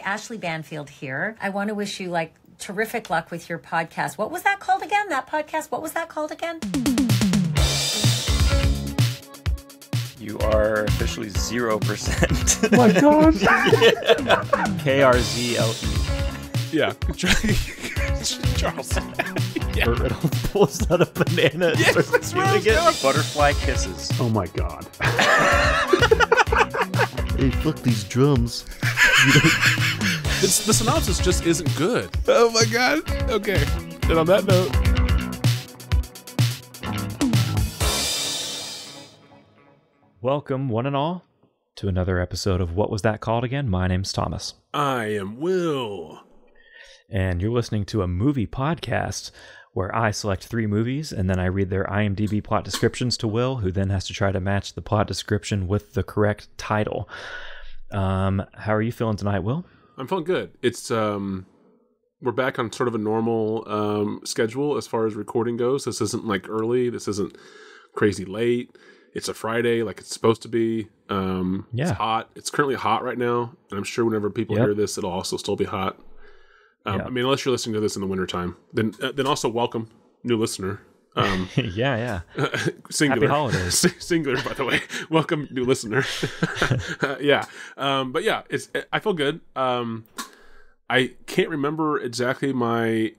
Ashley Banfield here. I want to wish you terrific luck with your podcast. What was that called again? That podcast, what was that called again? You are officially 0%. Oh my God. KRZLE. Yeah. Charles. Yeah. Burt Reynolds pulls out a banana and Yes, starts that's where I was chewing it. going. Butterfly kisses. Oh my God. Hey, fuck these drums. The synopsis just isn't good. Oh my God. Okay. And on that note. Welcome, one and all, to another episode of What Was That Called Again? My name's Thomas. I am Will. And you're listening to a movie podcast where I select 3 movies and then I read their IMDb plot descriptions to Will, who then has to try to match the plot description with the correct title. How are you feeling tonight, Will? I'm feeling good. It's we're back on sort of a normal schedule as far as recording goes. This isn't like early. This isn't crazy late. It's a Friday like it's supposed to be. It's hot. It's currently hot right now. And I'm sure whenever people hear this, it'll also still be hot. I mean, unless you're listening to this in the wintertime, then also welcome, new listener. Yeah. Singular. Happy holidays. Singular, by the way. Welcome, new listener. Yeah. But yeah, I feel good. I can't remember exactly my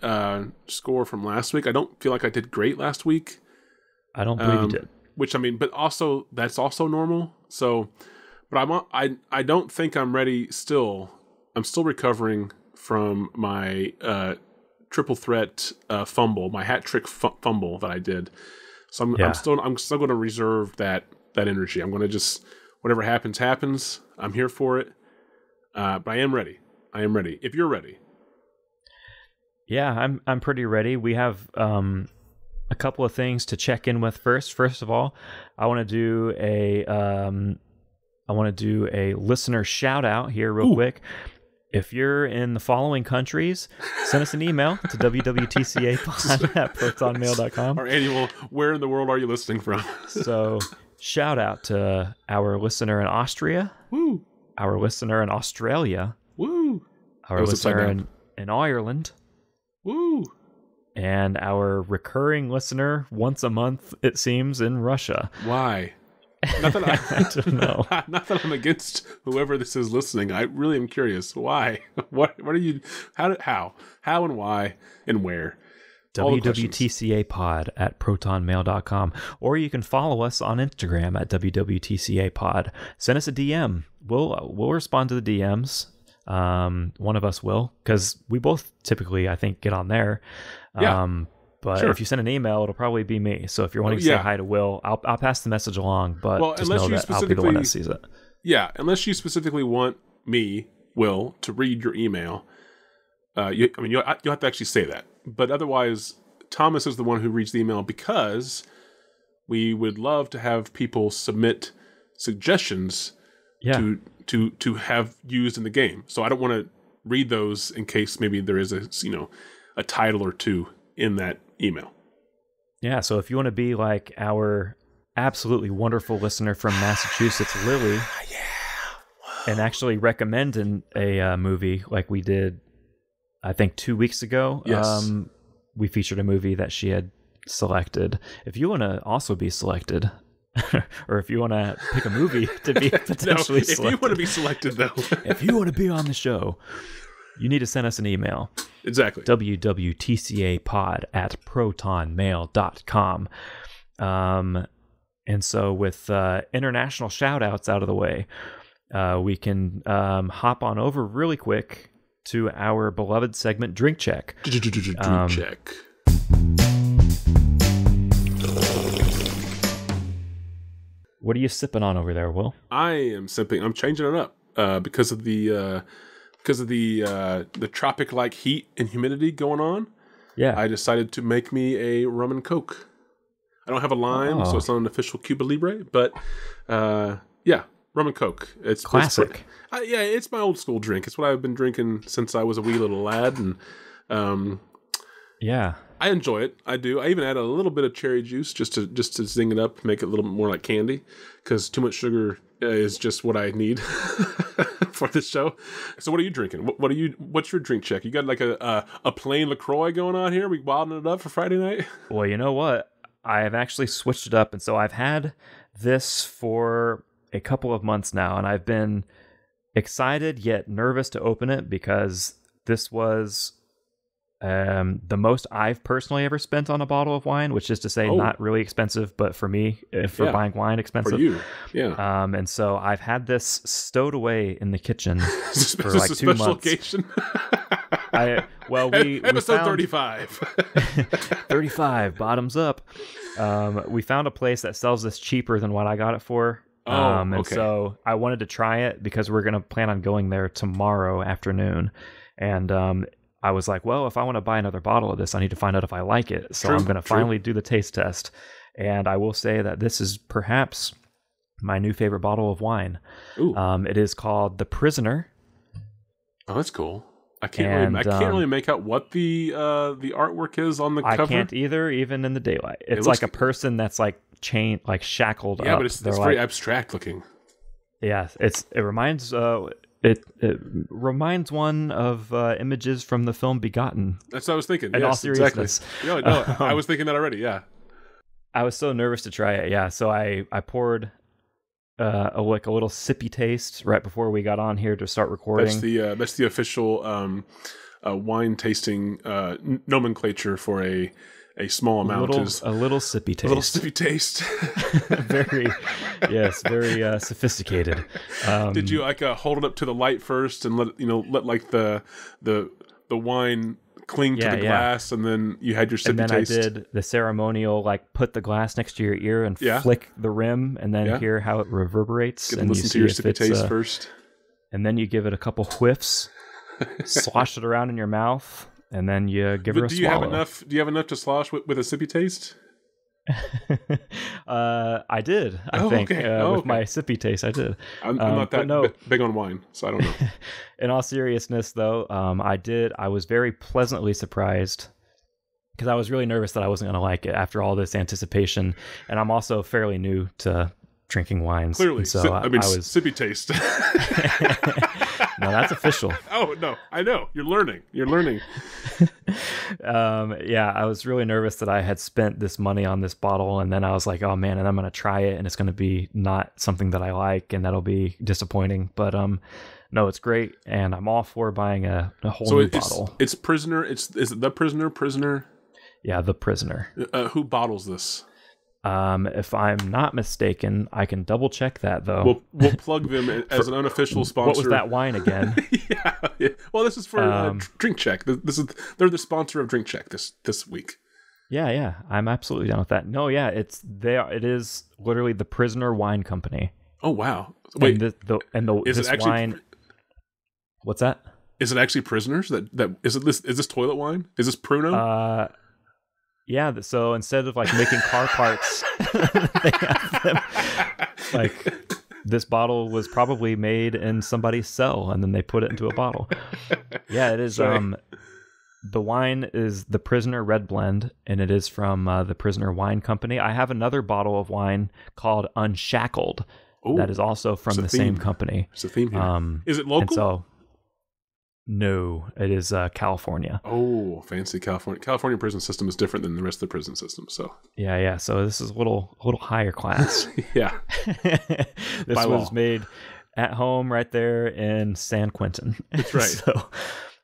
score from last week. I don't feel like I did great last week. I don't believe you did. Which, I mean, but also, that's also normal. So, but I don't think I'm ready still. I'm still recovering from my triple threat fumble, my hat trick fumble that I did. So I'm still going to reserve that energy. I'm going to just, whatever happens. I'm here for it. But I am ready. If you're ready. Yeah, I'm pretty ready. We have a couple of things to check in with first. First of all, I want to do a listener shout out here real quick. If you're in the following countries, send us an email to www.tcapod@protonmail.com. Our annual, where in the world are you listening from? So, shout out to our listener in Austria, Woo. Our listener in Australia, Woo. Our listener in Ireland, Woo. and our recurring listener once a month, it seems, in Russia. Why? Not that I don't know. Not that I'm against whoever this is listening. I really am curious. Why? What are you? How and why and where? www.tcapod@protonmail.com, or you can follow us on Instagram at www.tcapod. Send us a DM. We'll respond to the DMs. One of us will, because we both typically, I think, get on there. But if you send an email, it'll probably be me. So if you're wanting to say hi to Will, I'll pass the message along. But just know that I'll be the one that sees it. Yeah, unless you specifically want me, Will, to read your email. You'll have to actually say that. But otherwise, Thomas is the one who reads the email, because we would love to have people submit suggestions to have used in the game. So I don't want to read those in case maybe there is a title or two in that email. Yeah, so if you want to be like our absolutely wonderful listener from Massachusetts, Lily, and actually recommend a movie like we did, I think 2 weeks ago, we featured a movie that she had selected. If you want to also be selected, or if you want to pick a movie to be potentially selected. If you want to be selected, though. If you want to be on the show, you need to send us an email. Exactly. www.tcapod@protonmail.com. And so with international shout outs out of the way, we can hop on over really quick to our beloved segment, Drink Check. Drink Check. What are you sipping on over there, Will? I am sipping. I'm changing it up because of the tropic-like heat and humidity going on. Yeah, I decided to make me a rum and coke. I don't have a lime, so it's not an official Cuba Libre, but rum and coke. It's classic. It's my old school drink. It's what I've been drinking since I was a wee little lad, and I enjoy it. I do. I even add a little bit of cherry juice just to zing it up, make it a little bit more like candy, because too much sugar is just what I need for this show. So what are you drinking? What's your drink check? You got like a plain LaCroix going on here? We wilding it up for Friday night? Well, you know what? I have actually switched it up, and so I've had this for a couple of months now, and I've been excited yet nervous to open it because this was the most I've personally ever spent on a bottle of wine, which is to say not really expensive, but for me, for buying wine, expensive. For you, yeah. And so I've had this stowed away in the kitchen for like 2 months. Occasion. We episode found 35. 35 bottoms up. We found a place that sells this cheaper than what I got it for. And so I wanted to try it because we're going to plan on going there tomorrow afternoon. And I was like, well, if I want to buy another bottle of this, I need to find out if I like it. So I'm going to finally do the taste test. And I will say that this is perhaps my new favorite bottle of wine. Ooh. It is called The Prisoner. Oh, that's cool. I can't really make out what the artwork is on the cover. I can't either, even in the daylight. It's like a person that's like chained, like shackled up. Yeah, but it's very abstract looking. Yeah, it reminds it reminds one of images from the film Begotten. That's what I was thinking. In all seriousness, exactly. No, I was thinking that already. Yeah, I was so nervous to try it. Yeah, so I poured a little sippy taste right before we got on here to start recording. That's the official wine tasting nomenclature for a small amount. A little sippy taste. A little sippy taste. very sophisticated. Did you hold it up to the light first and let like the wine cling to the glass, and then you had your sippy taste? I did the ceremonial, like put the glass next to your ear and flick the rim, and then hear how it reverberates. And listen to your sippy taste first. And then you give it a couple whiffs, slosh it around in your mouth. And then you give her a swallow. Do you have enough to slosh with a sippy taste? I did. I think with my sippy taste, I did. I'm not that big on wine, so I don't know. In all seriousness, though, I was very pleasantly surprised because I was really nervous that I wasn't going to like it after all this anticipation, and I'm also fairly new to drinking wines. Clearly, so I was sippy taste. No, that's official. Oh, no, I know. You're learning. I was really nervous that I had spent this money on this bottle, and then I was like, oh man, and I'm going to try it, and it's going to be not something that I like, and that'll be disappointing. But no, it's great, and I'm all for buying a whole new bottle. It's Prisoner. Is it The Prisoner? Yeah, The Prisoner. Who bottles this? If I'm not mistaken, I can double check that though. We'll plug them as an unofficial sponsor. What was that wine again? yeah. Well, this is for Drink Check. They're the sponsor of Drink Check this week. Yeah, I'm absolutely down with that. No, yeah, it is literally the Prisoner Wine Company. Oh wow! Wait, this wine. What's that? Is it actually Prisoners? Is this toilet wine? Is this Pruno? Yeah, so instead of like making car parts, they have them, like this bottle was probably made in somebody's cell, and then they put it into a bottle. Yeah, it is. The wine is the Prisoner Red Blend, and it is from the Prisoner Wine Company. I have another bottle of wine called Unshackled. Ooh, that is also from the same company. It's a theme here. Is it local? No, it is California. Oh, fancy California. California prison system is different than the rest of the prison system. So yeah. So this is a little higher class. Yeah. This was made at home right there in San Quentin. That's right. So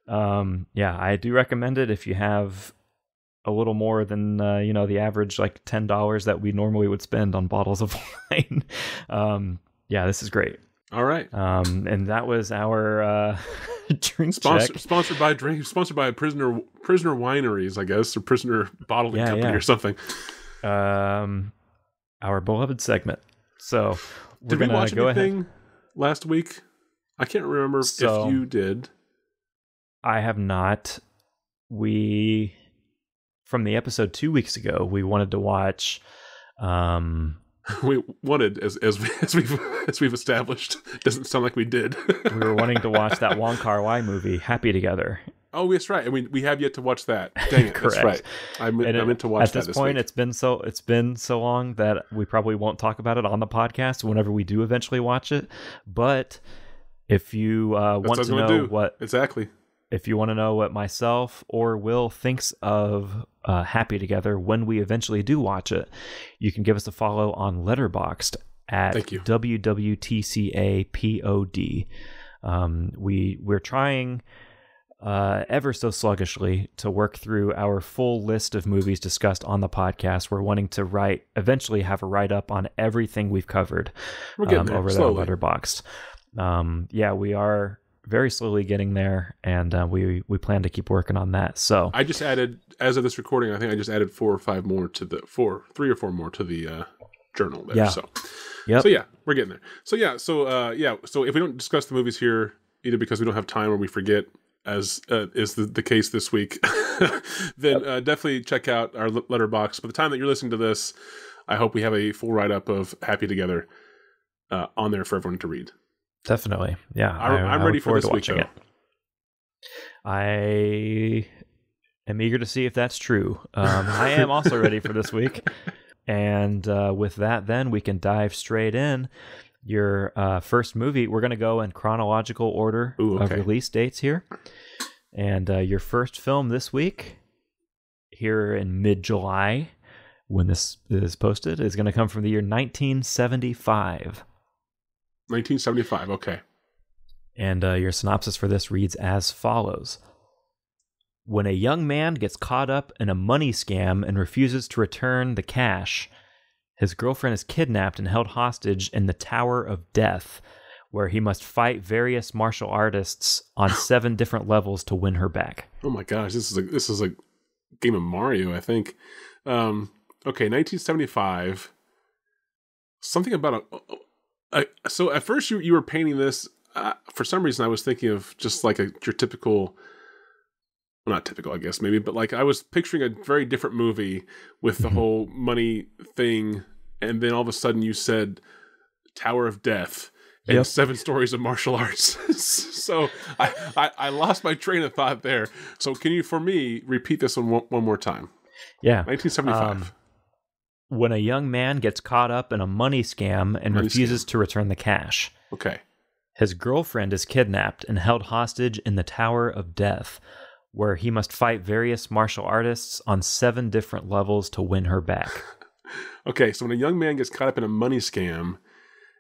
I do recommend it if you have a little more than the average like $10 that we normally would spend on bottles of wine. This is great. All right. And that was our drink check. Sponsored by Prisoner Wineries, I guess, or Prisoner Bottling Company or something. Our beloved segment. So did we watch anything last week? I can't remember if you did. I have not. From the episode 2 weeks ago, we wanted to watch. We wanted, as we've established, doesn't sound like we did. We were wanting to watch that Wong Kar-wai movie, Happy Together. Oh, that's right. I mean, we have yet to watch that. Dang it, that's right. I meant to watch that at this point. week. It's been so long that we probably won't talk about it on the podcast whenever we do eventually watch it. But if you want to know what exactly, if you want to know what myself or Will thinks of Happy Together when we eventually do watch it, you can give us a follow on Letterboxd at WWTCAPOD. We're trying ever so sluggishly to work through our full list of movies discussed on the podcast. We're wanting to eventually have a write-up on everything we've covered over there on Letterboxd. We are very slowly getting there, and we plan to keep working on that. So I just added, as of this recording, I think I just added 3 or 4 more to the journal there. Yeah. So yeah, we're getting there. So if we don't discuss the movies here, either because we don't have time or we forget, as is the case this week, then definitely check out our Letterboxd. By the time that you're listening to this, I hope we have a full write-up of Happy Together on there for everyone to read. Definitely. Yeah. I'm ready for this week, though. I am eager to see if that's true. I am also ready for this week. And with that, then we can dive straight in. Your first movie, we're going to go in chronological order of release dates here. And your first film this week, here in mid-July, when this is posted, is going to come from the year 1975. 1975, okay. And your synopsis for this reads as follows. When a young man gets caught up in a money scam and refuses to return the cash, his girlfriend is kidnapped and held hostage in the Tower of Death, where he must fight various martial artists on 7 different levels to win her back. Oh my gosh, this is a game of Mario, I think. 1975. Something about so at first you were painting this. For some reason, I was thinking of just like your typical. Well, not typical, I guess, maybe, but like I was picturing a very different movie with the whole money thing, and then all of a sudden you said Tower of Death and 7 stories of martial arts. So I lost my train of thought there. So can you, for me, repeat this one more time? Yeah. 1975. When a young man gets caught up in a money scam and refuses to return the cash. Okay. His girlfriend is kidnapped and held hostage in the Tower of Death, where he must fight various martial artists on 7 different levels to win her back. Okay, so when a young man gets caught up in a money scam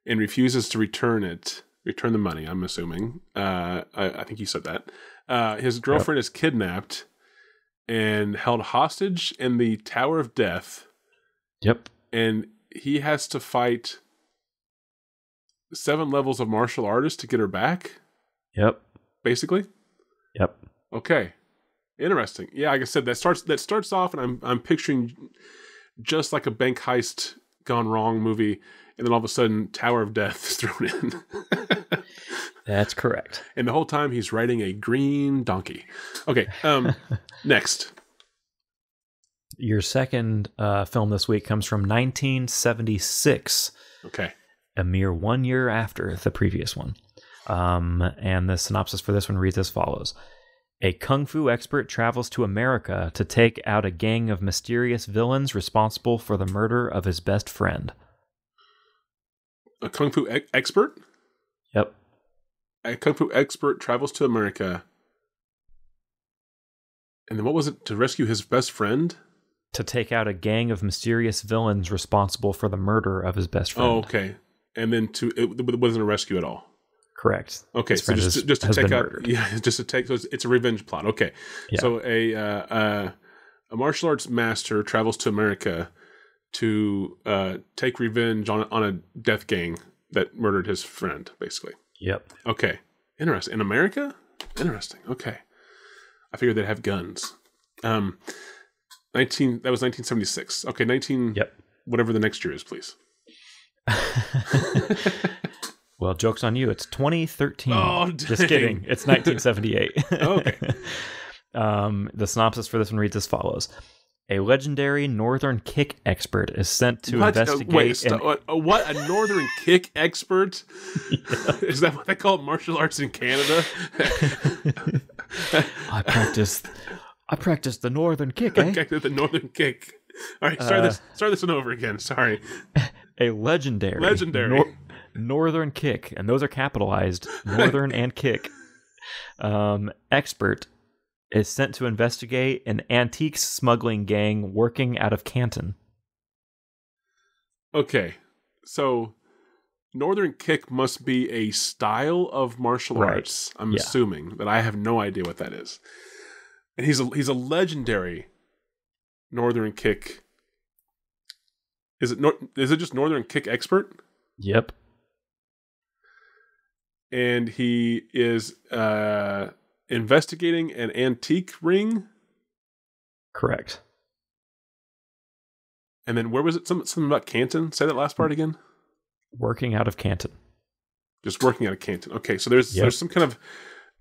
and refuses to return the money, I'm assuming. I think you said that. His girlfriend is kidnapped and held hostage in the Tower of Death. Yep. And he has to fight 7 levels of martial artists to get her back? Yep. Basically? Yep. Okay. Interesting. Yeah, like I said, that starts off, and I'm picturing just like a bank heist gone wrong movie, and then all of a sudden, Tower of Death is thrown in. That's correct. And the whole time, he's riding a green donkey. Okay. Next. Your second film this week comes from 1976. Okay. A mere 1 year after the previous one. And the synopsis for this one reads as follows. A kung fu expert travels to America to take out a gang of mysterious villains responsible for the murder of his best friend. A kung fu expert? Yep. A kung fu expert travels to America. And then what was it? To rescue his best friend? To take out a gang of mysterious villains responsible for the murder of his best friend. Oh, okay. And then it wasn't a rescue at all. Correct. Okay, so just to take out, so it's a revenge plot. Okay, yeah. So a martial arts master travels to America to take revenge on a death gang that murdered his friend, basically. Yep. Okay, interesting. In America, interesting. Okay, I figured they'd have guns. That was 1976. Okay, Yep. Whatever the next year is, please. Well, joke's on you. It's 2013. Oh, dang. Just kidding. It's 1978. Okay. The synopsis for this one reads as follows. A legendary northern kick expert is sent to investigate... What? A northern kick expert? Yeah. Is that what they call martial arts in Canada? I practiced the northern kick, eh? Okay, the northern kick. All right, start this one over again. Sorry. A legendary northern kick, and those are capitalized, northern and kick, expert is sent to investigate an antiques smuggling gang working out of Canton. Okay, so northern kick must be a style of martial arts, I'm assuming, but I have no idea what that is. And he's a legendary northern kick. Is it just northern kick expert? Yep. And he is investigating an antique ring? Correct. And then where was it? Something about Canton? Say that last part again. Working out of Canton. Just working out of Canton. Okay, so there's some kind of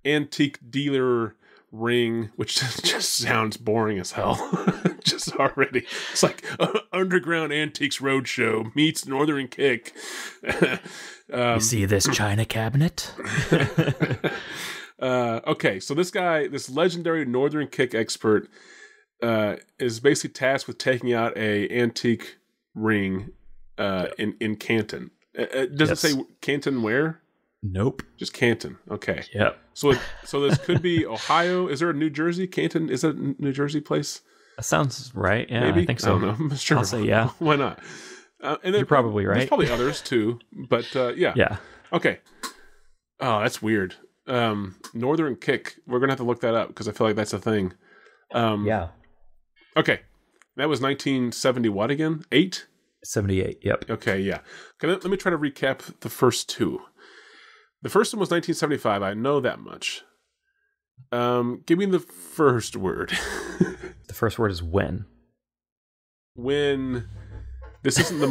antique dealer ring, which just sounds boring as hell. Just already. It's like Underground Antiques Roadshow meets Northern Kick. You see this china cabinet? Okay, so this legendary Northern Kick expert is basically tasked with taking out a antique ring in Canton. Does it say Canton where? Nope. Just Canton. Okay. Yep. So this could be Ohio. Is there a New Jersey? Canton? Is that a New Jersey place? That sounds right. Yeah, maybe? I think so. I don't know. Sure. I'll say yeah. Why not? And then, you're probably right. There's probably others too, but yeah. Yeah. Okay. Oh, that's weird. Northern Kick. We're gonna have to look that up because I feel like that's a thing. Yeah. Okay. That was 1970. What again? 8. 78. Yep. Okay. Yeah. Okay. Let me try to recap the first two. The first one was 1975. I know that much. Give me the first word. The first word is when. When. This isn't the.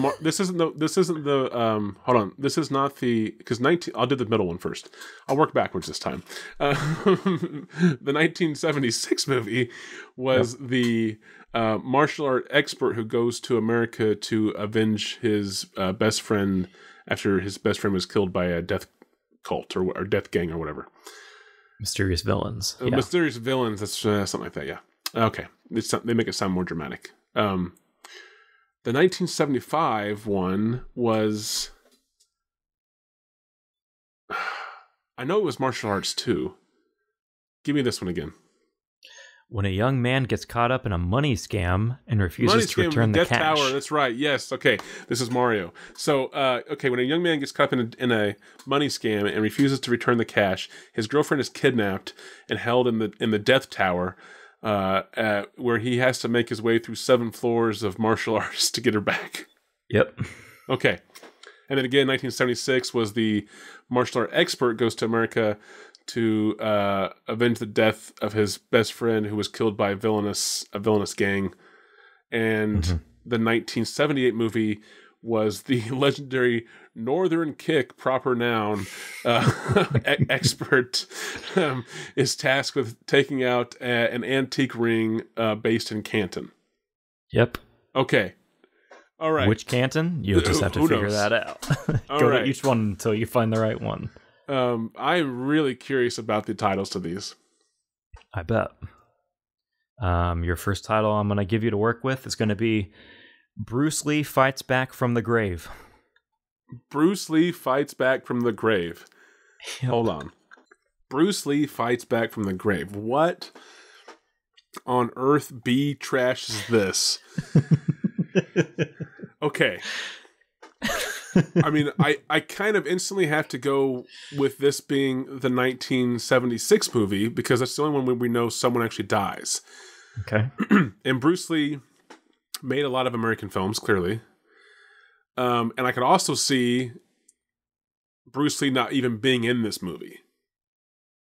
Hold on. This is not the. Because 19. I'll do the middle one first. I'll work backwards this time. The 1976 movie was the martial art expert who goes to America to avenge his best friend after his best friend was killed by a death cult or death gang or whatever. Mysterious villains. Mysterious villains. That's something like that. Yeah. Okay. They make it sound more dramatic. The 1975 one was. I know it was martial arts too. Give me this one again. When a young man gets caught up in a money scam and refuses to return the Death cash. Tower, that's right. Yes. Okay. This is Mario. So, okay, when a young man gets caught up in a money scam and refuses to return the cash, his girlfriend is kidnapped and held in the Death Tower, where he has to make his way through 7 floors of martial arts to get her back. Yep. Okay. And then again, 1976 was the martial art expert goes to America to avenge the death of his best friend who was killed by a villainous gang. And the 1978 movie was the legendary Northern Kick, proper noun, expert is tasked with taking out an antique ring based in Canton. Yep. Okay. All right. Which Canton? You'll just have to figure that out. Go to each one until you find the right one. I'm really curious about the titles to these. I bet. Your first title I'm going to give you to work with is going to be Bruce Lee Fights Back from the Grave. Bruce Lee Fights Back from the Grave. Yep. Hold on. Bruce Lee Fights Back from the Grave. What on earth B trash is this? Okay. I mean, I kind of instantly have to go with this being the 1976 movie because that's the only one where we know someone actually dies. Okay. And Bruce Lee made a lot of American films, clearly. And I could also see Bruce Lee not even being in this movie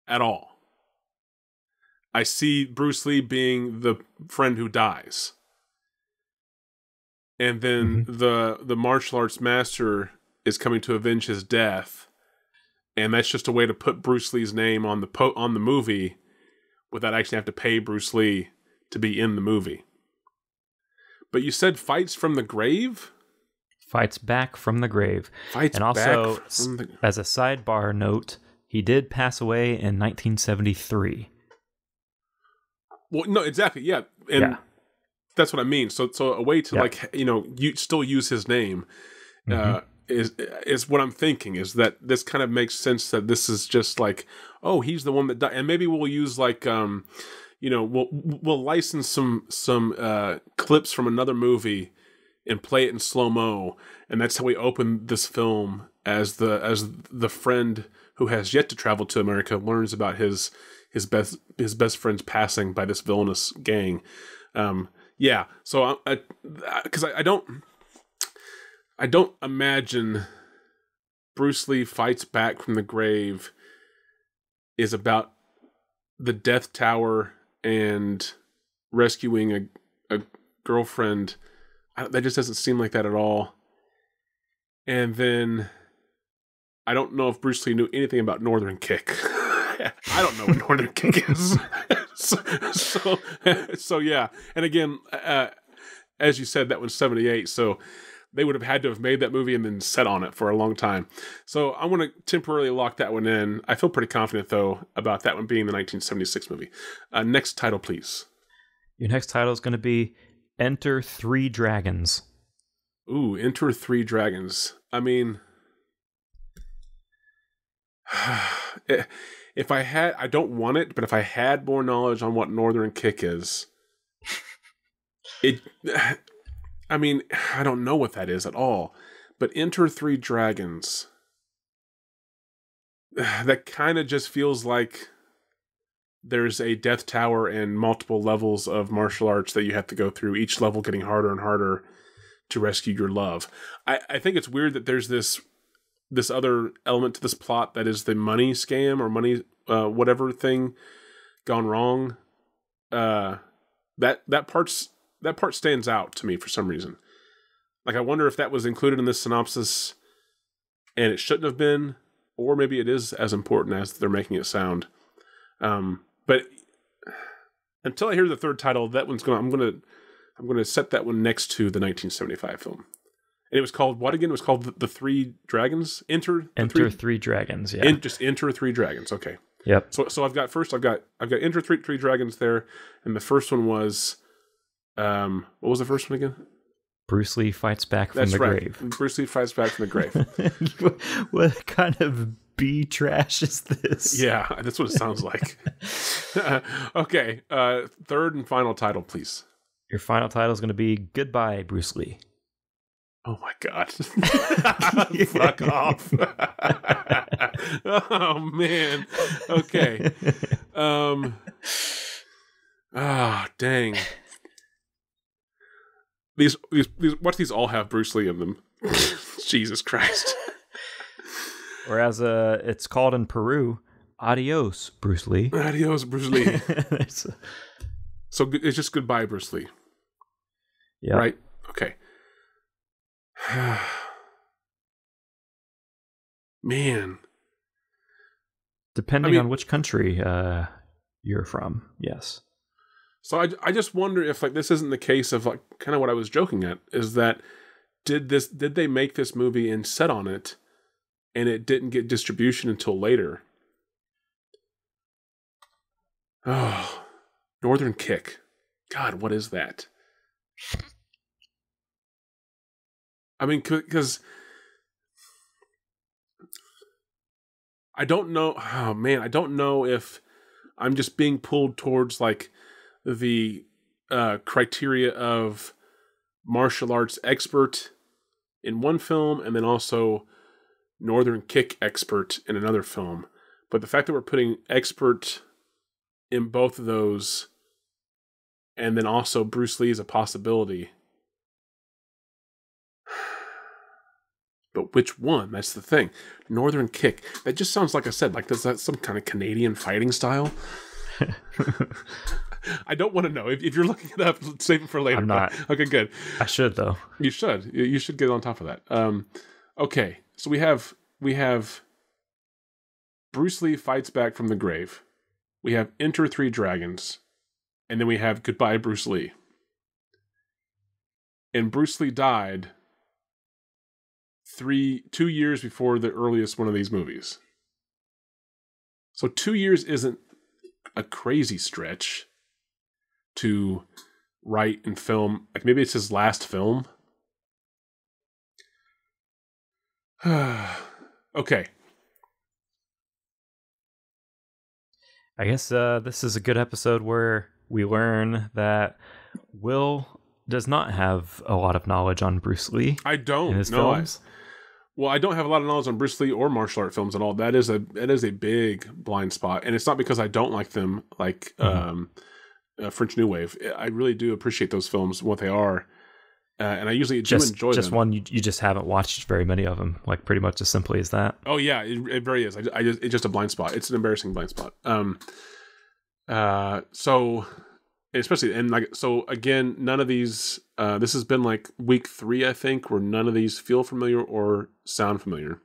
at all. I see Bruce Lee being the friend who dies. And then the martial arts master is coming to avenge his death, and that's just a way to put Bruce Lee's name on the movie, without actually have to pay Bruce Lee to be in the movie. But you said fights from the grave? Fights back from the grave. Fights and also, back from the... as a sidebar note, he did pass away in 1973. Well, no, exactly, yeah, and Yeah. that's what I mean. So a way to like you still use his name is what I'm thinking. Is that this kind of makes sense that this is just like, oh, he's the one that died, and maybe we'll use like we'll license some clips from another movie and play it in slow-mo, and that's how we open this film as the friend who has yet to travel to America learns about his best friend's passing by this villainous gang. Yeah, so because I don't imagine Bruce Lee Fights Back from the Grave is about the Death Tower and rescuing a girlfriend. That just doesn't seem like that at all. And then I don't know if Bruce Lee knew anything about Northern Kick. I don't know what Northern Kick is. so yeah. And again, as you said, that was 1978. So they would have had to have made that movie and then set on it for a long time. So I'm going to temporarily lock that one in. I feel pretty confident, though, about that one being the 1976 movie. Next title, please. Your next title is going to be Enter Three Dragons. Ooh, Enter Three Dragons. I mean, if I had, I don't want it, but if I had more knowledge on what Northern Kick is, I mean, I don't know what that is at all. But Enter Three Dragons, that kind of just feels like there's a Death Tower and multiple levels of martial arts that you have to go through, each level getting harder and harder to rescue your love. I think it's weird that there's this other element to this plot that is the money scam or money whatever thing gone wrong. That part stands out to me for some reason. Like, I wonder if that was included in this synopsis and it shouldn't have been, or maybe it is as important as they're making it sound. But until I hear the third title, that one's I'm gonna set that one next to the 1975 film. And it was called what again? It was called The Three Dragons. Enter Three Dragons. Yeah. Just Enter Three Dragons. Okay. Yep. So I've got Enter Three Dragons there, and the first one was what was the first one again? Bruce Lee Fights Back from the Grave. Bruce Lee Fights Back from the Grave. What kind of B trash is this? Yeah, that's what it sounds like. Okay, third and final title, please. Your final title is going to be Goodbye, Bruce Lee. Oh my God. Fuck off. Oh man. Okay. Dang. These what do these all have Bruce Lee in them? Jesus Christ. Or as it's called in Peru, Adios, Bruce Lee. Adios, Bruce Lee. So it's just Goodbye, Bruce Lee. Yeah. Right? Okay. Man. Depending on which country you're from, yes. So I just wonder if like this isn't the case of like kind of what I was joking at, is that did they make this movie and set on it and it didn't get distribution until later? Oh, Northern Kick. God, what is that? I mean, because I don't know. Oh man, I don't know if I'm just being pulled towards like the criteria of martial arts expert in one film and then also Northern Kick expert in another film. But the fact that we're putting expert in both of those and then also Bruce Lee is a possibility. But which one? That's the thing. Northern Kick. That just sounds like I said, like that's some kind of Canadian fighting style. I don't want to know. If you're looking it up, save it for later. I'm not. Okay, good. I should though. You should. You should get on top of that. Okay, so we have Bruce Lee Fights Back from the Grave. We have Enter Three Dragons, and then we have Goodbye, Bruce Lee. And Bruce Lee died 2 years before the earliest one of these movies. So 2 years isn't a crazy stretch. to write and film. Like maybe it's his last film. Okay. I guess this is a good episode where we learn that Will does not have a lot of knowledge on Bruce Lee. I don't in his know. films. Well, I don't have a lot of knowledge on Bruce Lee or martial art films at all. That is a big blind spot, and it's not because I don't like them, like French New Wave. I really do appreciate those films, what they are, and I usually do enjoy them. Just one, you just haven't watched very many of them, like pretty much as simply as that. Oh yeah, it very is. It's just a blind spot. It's an embarrassing blind spot. So especially so again, none of these. This has been like week 3, I think, where none of these feel familiar or sound familiar.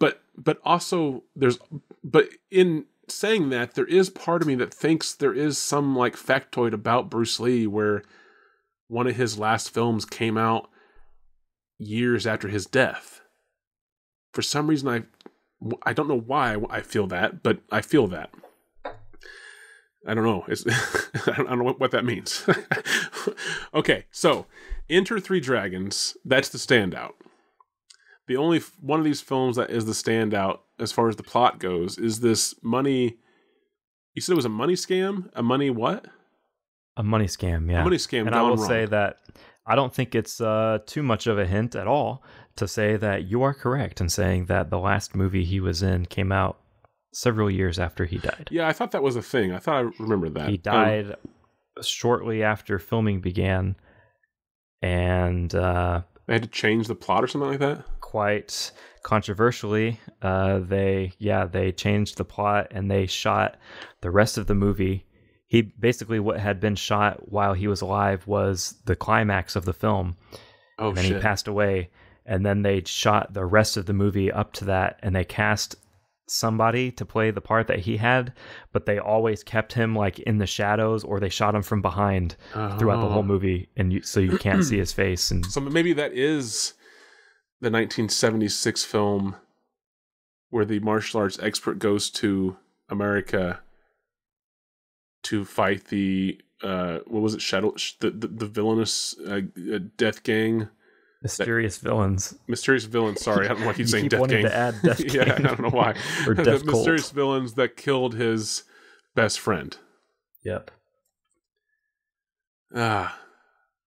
But also but in saying that, there is part of me that thinks there is some like factoid about Bruce Lee where one of his last films came out years after his death. For some reason, I don't know why I feel that, but I feel that. I don't know. I don't know what that means. Okay, so Enter Three Dragons, that's the standout. The only one of these films that is the standout as far as the plot goes is this money. You said it was a money scam? A money what? A money scam, yeah. A money scam. And I will say that I don't think it's too much of a hint at all to say that you are correct in saying that the last movie he was in came out several years after he died. Yeah, I thought that was a thing. I thought I remembered that. He died shortly after filming began, and they had to change the plot or something like that? Quite controversially, they changed the plot and they shot the rest of the movie. He basically, what had been shot while he was alive was the climax of the film. Oh, and then shit. he passed away, and then they shot the rest of the movie up to that, and they cast somebody to play the part that he had, but they always kept him like in the shadows, or they shot him from behind throughout the whole movie, and so you can't see his face. And so maybe that is the 1976 film where the martial arts expert goes to America to fight the what was it, the villainous death gang. Mysterious villains. Sorry, I don't know why I keep saying keep death wanting gang. to add death gang. Yeah, I don't know why. Or the death cult. mysterious villains that killed his best friend. Yep.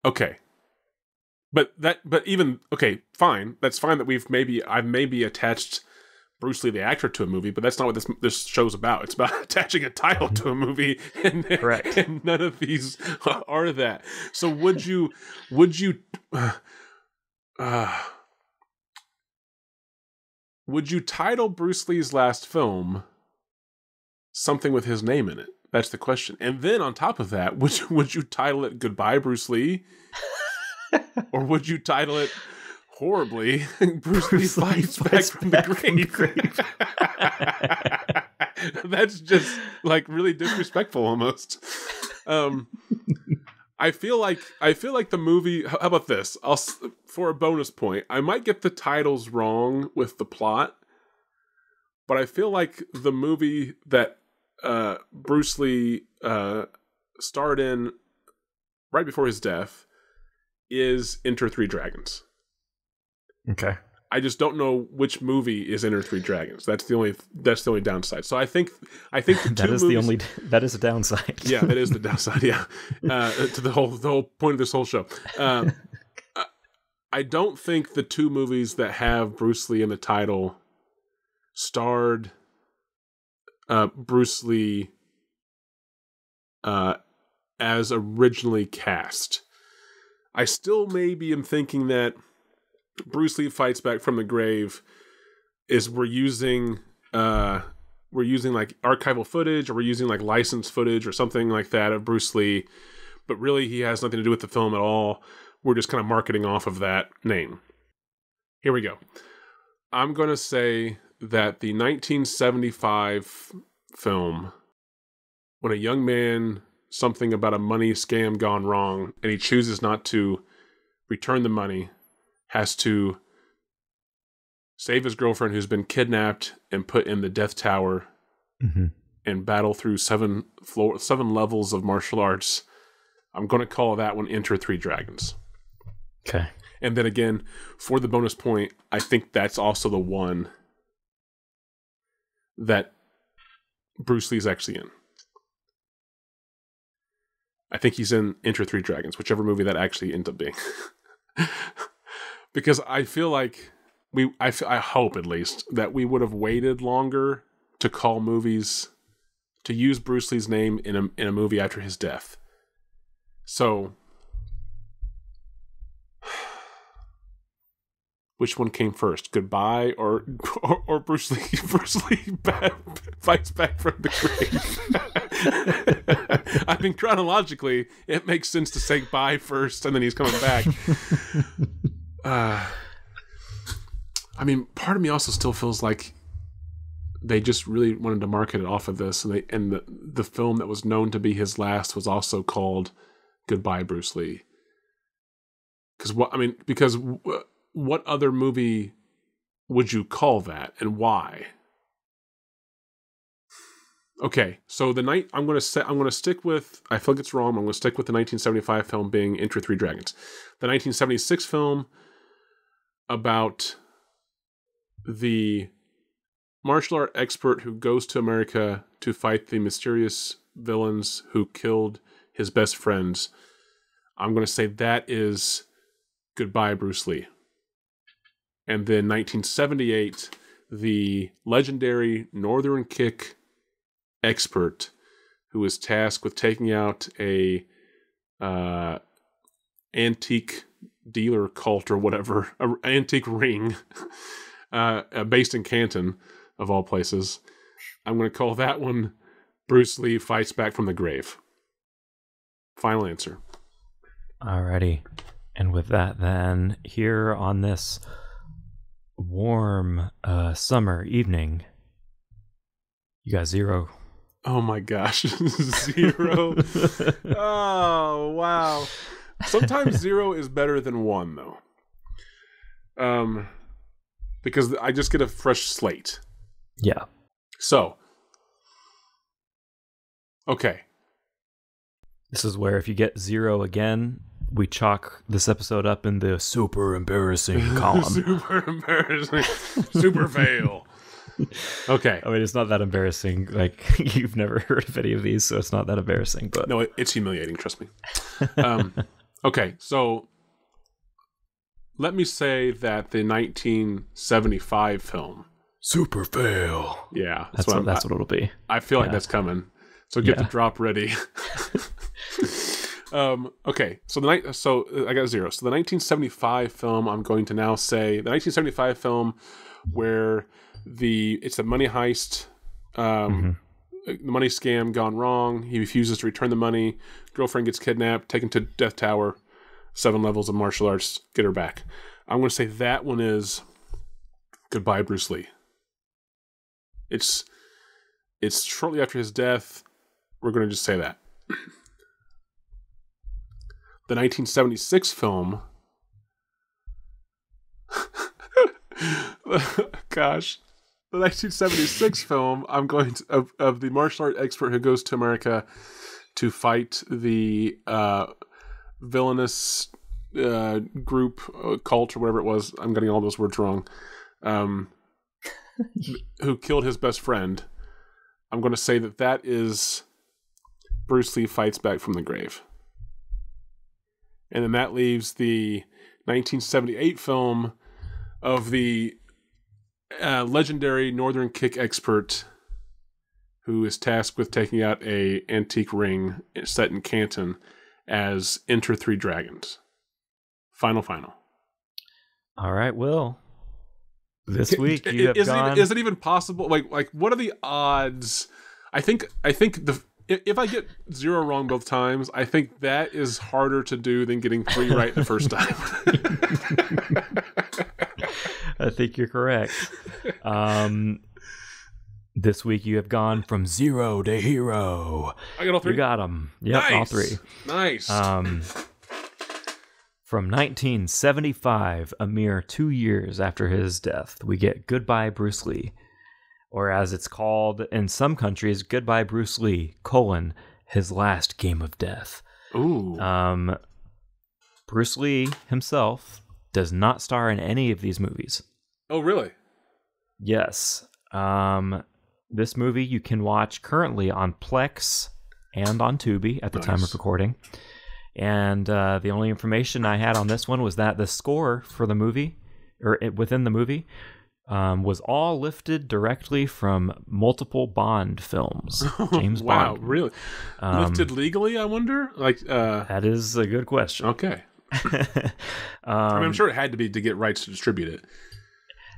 Okay. But even okay, fine. That's fine that I've maybe attached Bruce Lee the actor to a movie, but that's not what this show's about. It's about attaching a title to a movie, and correct. And none of these are that. So would you title Bruce Lee's last film something with his name in it? That's the question. And then on top of that, would you title it Goodbye, Bruce Lee? Or would you title it horribly, Bruce Lee fights back from the grave? That's just like really disrespectful almost. I feel like the movie. How about this? For a bonus point, I might get the titles wrong with the plot, but I feel like the movie that Bruce Lee starred in right before his death is Enter Three Dragons. Okay. I just don't know which movie is Enter Three Dragons. That's the only downside. So I think the that is a downside. Yeah, that is the downside. Yeah, to the whole point of this whole show. I don't think the two movies that have Bruce Lee in the title starred Bruce Lee as originally cast. I still maybe am thinking that Bruce Lee Fights Back from the Grave is we're using like archival footage, or we're using like licensed footage or something like that of Bruce Lee, but really he has nothing to do with the film at all. We're just kind of marketing off of that name. Here we go. I'm going to say that the 1975 film, when a young man, something about a money scam gone wrong, and he chooses not to return the money, has to save his girlfriend who's been kidnapped and put in the death tower and battle through seven levels of martial arts, I'm going to call that one Enter Three Dragons. Okay. And then again, for the bonus point, I think that's also the one that Bruce Lee's actually in. I think he's in Enter Three Dragons, whichever movie that actually ends up being. Because I feel like I hope at least that we would have waited longer to call movies, to use Bruce Lee's name in a movie after his death. So, which one came first? Goodbye or Bruce Lee? Bruce Lee fights back from the grave. I mean, chronologically, it makes sense to say bye first, and then he's coming back. I mean, part of me also still feels like they just really wanted to market it off of this, and the film that was known to be his last was also called Goodbye, Bruce Lee. Because what other movie would you call that, and why? Okay, so I'm going to stick with. I feel like it's wrong. I'm going to stick with the 1975 film being Enter Three Dragons. The 1976 film about the martial art expert who goes to America to fight the mysterious villains who killed his best friends. I'm going to say that is Goodbye, Bruce Lee. And then 1978, the legendary Northern Kick expert who is tasked with taking out a antique dealer cult or whatever, an antique ring based in Canton, of all places. I'm going to call that one Bruce Lee Fights Back from the Grave. Final answer. Alrighty. And with that, then, here on this warm summer evening, you got 0. Oh my gosh. 0. Oh, wow. Sometimes 0 is better than 1, though. Because I just get a fresh slate. Yeah. So. Okay. This is where if you get 0 again, we chalk this episode up in the super embarrassing column. Super embarrassing. Super fail. Okay. I mean, it's not that embarrassing. Like, you've never heard of any of these, so it's not that embarrassing. But no, it's humiliating, trust me. Okay, so let me say that the 1975 film. Super fail. Yeah. That's what it'll be. I feel like that's coming. So get the drop ready. Okay, so I got 0. So the 1975 film, I'm going to now say the 1975 film where it's a money heist, the money scam gone wrong. He refuses to return the money. Girlfriend gets kidnapped, taken to Death Tower. 7 levels of martial arts, get her back. I'm going to say that one is Goodbye, Bruce Lee. It's shortly after his death. We're going to just say that. The 1976 film. Gosh. The 1976 film, I'm going to, of the martial art expert who goes to America to fight the villainous group, cult, or whatever it was. I'm getting all those words wrong. Who killed his best friend. I'm going to say that is Bruce Lee Fights Back from the Grave. And then that leaves the 1978 film of the legendary Northern Kick expert who is tasked with taking out a antique ring set in Canton as Enter Three Dragons. Final. All right, Will. This week you have gone... Is it even possible? Like, what are the odds? I think if I get 0 wrong both times, I think that is harder to do than getting 3 right the first time. I think you're correct. This week you have gone from 0 to hero. I got all 3? You got them. Yep, nice. All 3. Nice. From 1975, a mere 2 years after his death, we get Goodbye, Bruce Lee. or as it's called in some countries, Goodbye Bruce Lee, his last game of death. Ooh. Bruce Lee himself does not star in any of these movies. Oh, really? Yes. This movie you can watch currently on Plex and on Tubi at the time of recording. And the only information I had on this one was that the score for the movie, or within the movie, was all lifted directly from multiple Bond films. James wow, Bond. Really? Lifted legally, I wonder? That is a good question. Okay. I'm sure it had to be to get rights to distribute it.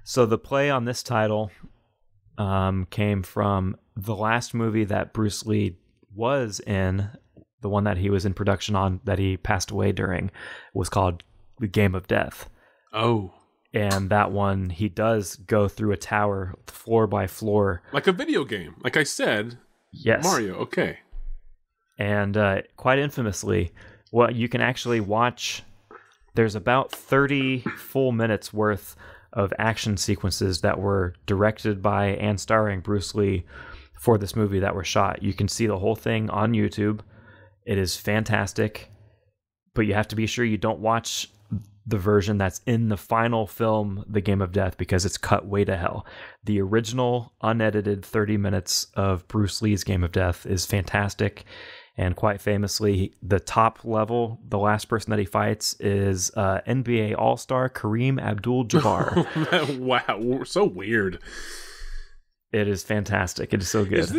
So the play on this title came from the last movie that Bruce Lee was in, the one that he was in production on that he passed away during, was called The Game of Death. Oh. And that one, he does go through a tower floor by floor. Like a video game. Like I said. Yes. Mario, okay. And quite infamously, well, you can actually watch, there's about 30 full minutes worth of action sequences that were directed by and starring Bruce Lee for this movie that were shot. You can see the whole thing on YouTube. It is fantastic, but you have to be sure you don't watch the version that's in the final film, The Game of Death, because it's cut way to hell. The original unedited 30 minutes of Bruce Lee's Game of Death is fantastic. And quite famously, the top level, the last person that he fights is NBA All-Star Kareem Abdul-Jabbar. Wow, so weird. It is fantastic. It is so good.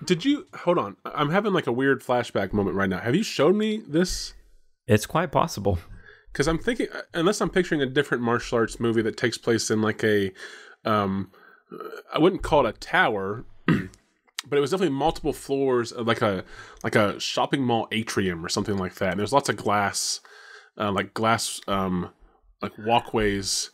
Did you... Hold on. I'm having like a weird flashback moment right now. Have you shown me this? It's quite possible. Because I'm thinking, unless I'm picturing a different martial arts movie that takes place in like a... I wouldn't call it a tower... But it was definitely multiple floors, like a shopping mall atrium or something like that. And there's lots of glass, like walkways.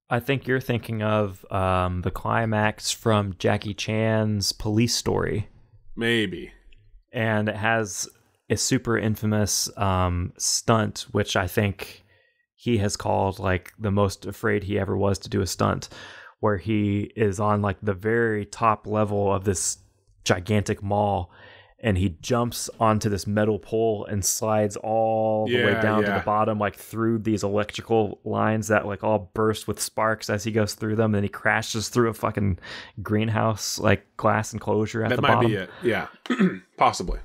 I think you're thinking of the climax from Jackie Chan's Police Story. Maybe. And it has a super infamous stunt, which I think he has called like the most afraid he ever was to do a stunt, where he is on like the very top level of this gigantic mall and he jumps onto this metal pole and slides all the way down to the bottom, like through these electrical lines that like all burst with sparks as he goes through them. And he crashes through a fucking greenhouse, like glass enclosure at the bottom. That might be it. Yeah, possibly.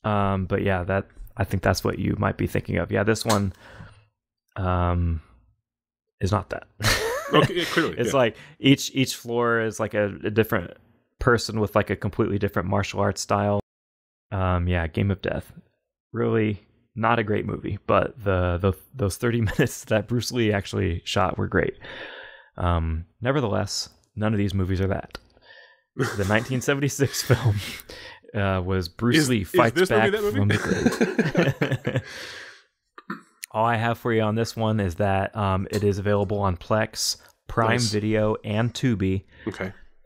But yeah, I think that's what you might be thinking of. Yeah, this one is not that. Okay, yeah, clearly. It's like each floor is like a different person with like a completely different martial arts style. Game of Death. Really not a great movie, but those 30 minutes that Bruce Lee actually shot were great. Nevertheless, none of these movies are that. The 1976 film was Bruce Lee Fights Back from the Grave. All I have for you on this one is that it is available on Plex, Prime Video, and Tubi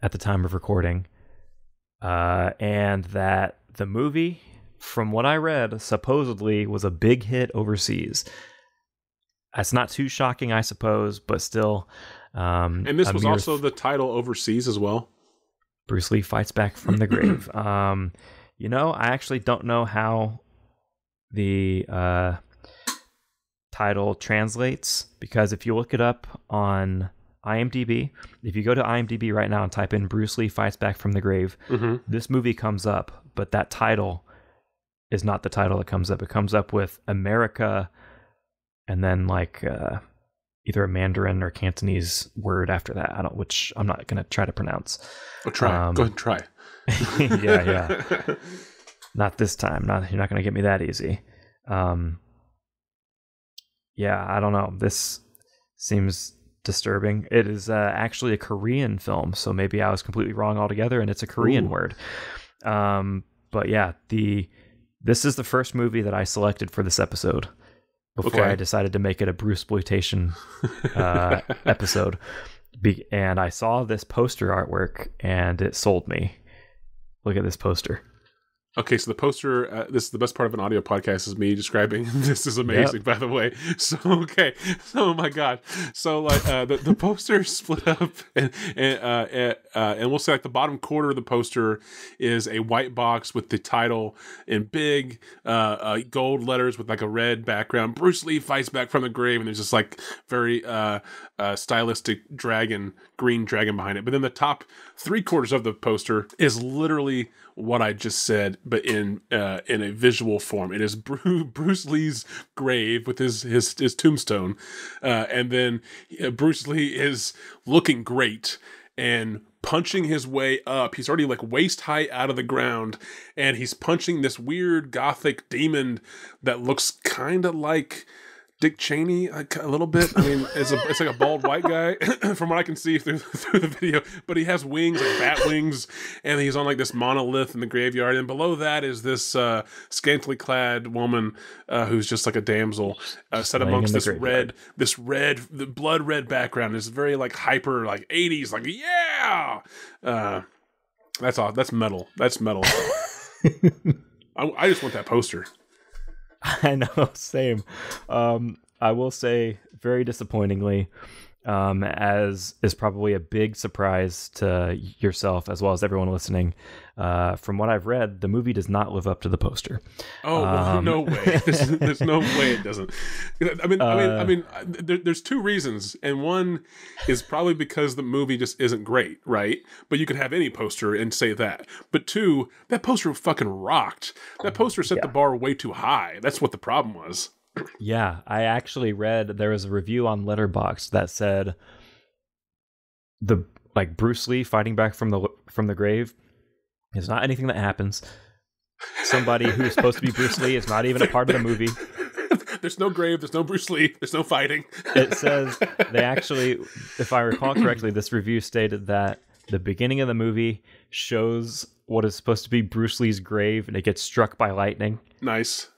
at the time of recording. And that the movie, from what I read, supposedly was a big hit overseas. That's not too shocking, I suppose, but still. And this was also the title overseas as well? Bruce Lee Fights Back from the Grave. I actually don't know how the title translates, because if you look it up on IMDb, if you go to IMDb right now and type in Bruce Lee Fights Back from the Grave, this movie comes up, but that title is not the title that comes up. It comes up with America and then like either a Mandarin or Cantonese word after that, which I'm not going to try to pronounce. Oh, try. Go ahead and try. Yeah. Not this time. You're not going to get me that easy. Yeah, I don't know. This seems disturbing. It is actually a Korean film, so maybe I was completely wrong altogether, and it's a Korean word. But yeah, this is the first movie that I selected for this episode before I decided to make it a Brucesploitation episode. And I saw this poster artwork, and it sold me. Look at this poster. Okay, so the poster, this is the best part of an audio podcast, is me describing. This is amazing, by the way. So, okay. So, oh my God. So, like, the poster is split up, and we'll say, like, the bottom quarter of the poster is a white box with the title in big gold letters with, like, a red background. Bruce Lee fights back from the grave, and there's this, like, very stylistic green dragon behind it. But then the top 3/4 of the poster is literally what I just said, but in a visual form. It is Bruce Lee's grave with his tombstone, and then Bruce Lee is looking great and punching his way up. He's already like waist height out of the ground, and he's punching this weird gothic demon that looks kind of like Dick Cheney a little bit. I mean, it's like a bald white guy from what I can see through the video, but he has wings, like bat wings, and he's on like this monolith in the graveyard. And below that is this scantily clad woman who's just like a damsel set amongst this the blood red background. It's very like hyper, like 80s, like yeah. That's all. That's metal. That's metal. I just want that poster. I know, same. I will say, very disappointingly, as is probably a big surprise to yourself as well as everyone listening. From what I've read, the movie does not live up to the poster. Oh, no way! There's no way it doesn't. I mean, there's two reasons, and one is probably because the movie just isn't great, right? But you could have any poster and say that. But two, that poster fucking rocked. That poster set the bar way too high. That's what the problem was. Yeah, I actually read there was a review on Letterboxd that said Bruce Lee fighting back from the grave is not anything that happens. Somebody who's supposed to be Bruce Lee is not even a part of the movie. There's no grave, there's no Bruce Lee, there's no fighting. It says they actually, if I recall correctly, this review stated that the beginning of the movie shows what is supposed to be Bruce Lee's grave and it gets struck by lightning. Nice.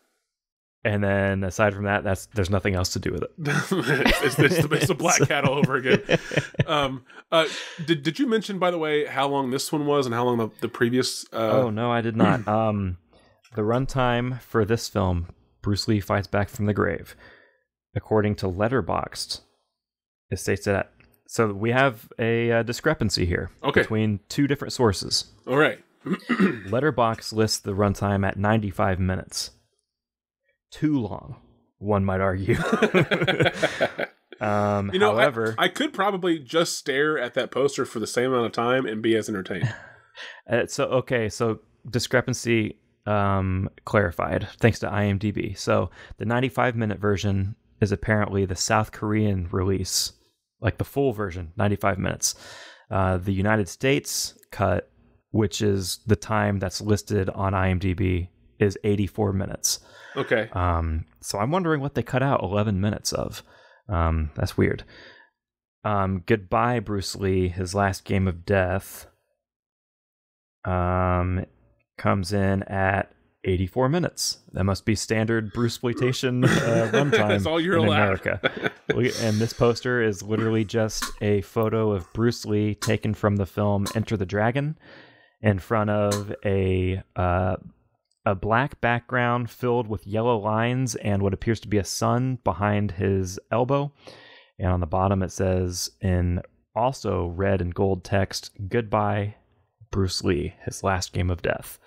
And then aside from that, there's nothing else to do with it. it's the Black Cat all over again. Did you mention, by the way, how long this one was and how long the previous? Oh no, I did not. The runtime for this film, Bruce Lee Fights Back from the Grave, according to Letterboxd, it states that. So we have a discrepancy here between two different sources. All right. Letterboxd lists the runtime at 95 minutes. Too long, one might argue. However, I could probably just stare at that poster for the same amount of time and be as entertained. So discrepancy clarified thanks to IMDb. So the 95-minute version is apparently the South Korean release, like the full version, 95 minutes. The United States cut, which is the time that's listed on IMDb, is 84 minutes. Okay. So I'm wondering what they cut out 11 minutes of. That's weird. Goodbye, Bruce Lee. His last game of death comes in at 84 minutes. That must be standard Brucesploitation runtime. That's all you're in allowed. America. And this poster is literally just a photo of Bruce Lee taken from the film Enter the Dragon in front of a black background filled with yellow lines and what appears to be a sun behind his elbow. And on the bottom it says in also red and gold text, "Goodbye, Bruce Lee, his last game of death."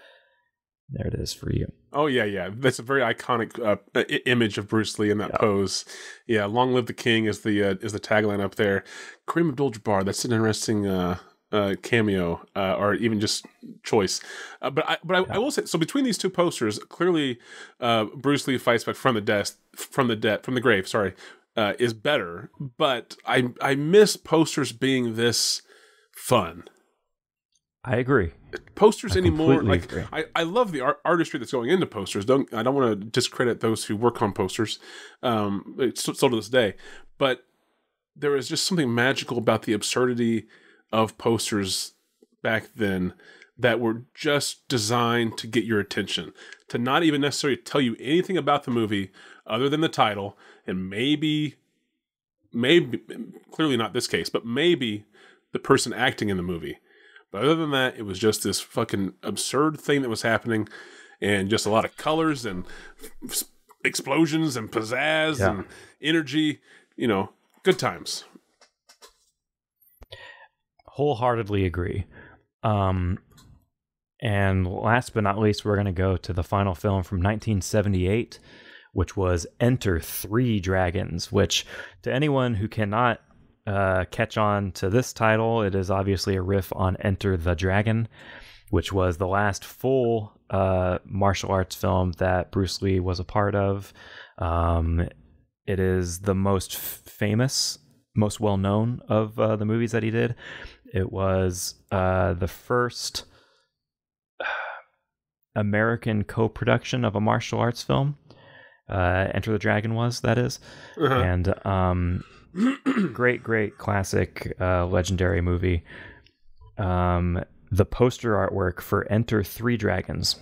There it is for you. Oh, yeah. That's a very iconic image of Bruce Lee in that pose. Yeah, "Long live the king" is the tagline up there. Kareem Abdul-Jabbar, that's an interesting cameo or even just choice. But I will say, so between these two posters, clearly Bruce Lee Fights Back from the grave, is better. But I miss posters being this fun. I agree. Posters anymore, like agree. I love the artistry that's going into posters. I don't want to discredit those who work on posters. Still to this day, but there is just something magical about the absurdity of posters back then that were just designed to get your attention, to not even necessarily tell you anything about the movie other than the title, and maybe clearly not this case, but maybe the person acting in the movie. But other than that, it was just this fucking absurd thing that was happening, and just a lot of colors and explosions and pizzazz and energy. You know, good times. Wholeheartedly agree. And last but not least, we're going to go to the final film from 1978, which was Enter Three Dragons, which to anyone who cannot catch on to this title, it is obviously a riff on Enter the Dragon, which was the last full martial arts film that Bruce Lee was a part of. It is the most famous, most well-known of the movies that he did. It was the first American co-production of a martial arts film. Enter the Dragon was, that is. And great classic legendary movie. The poster artwork for Enter Three Dragons,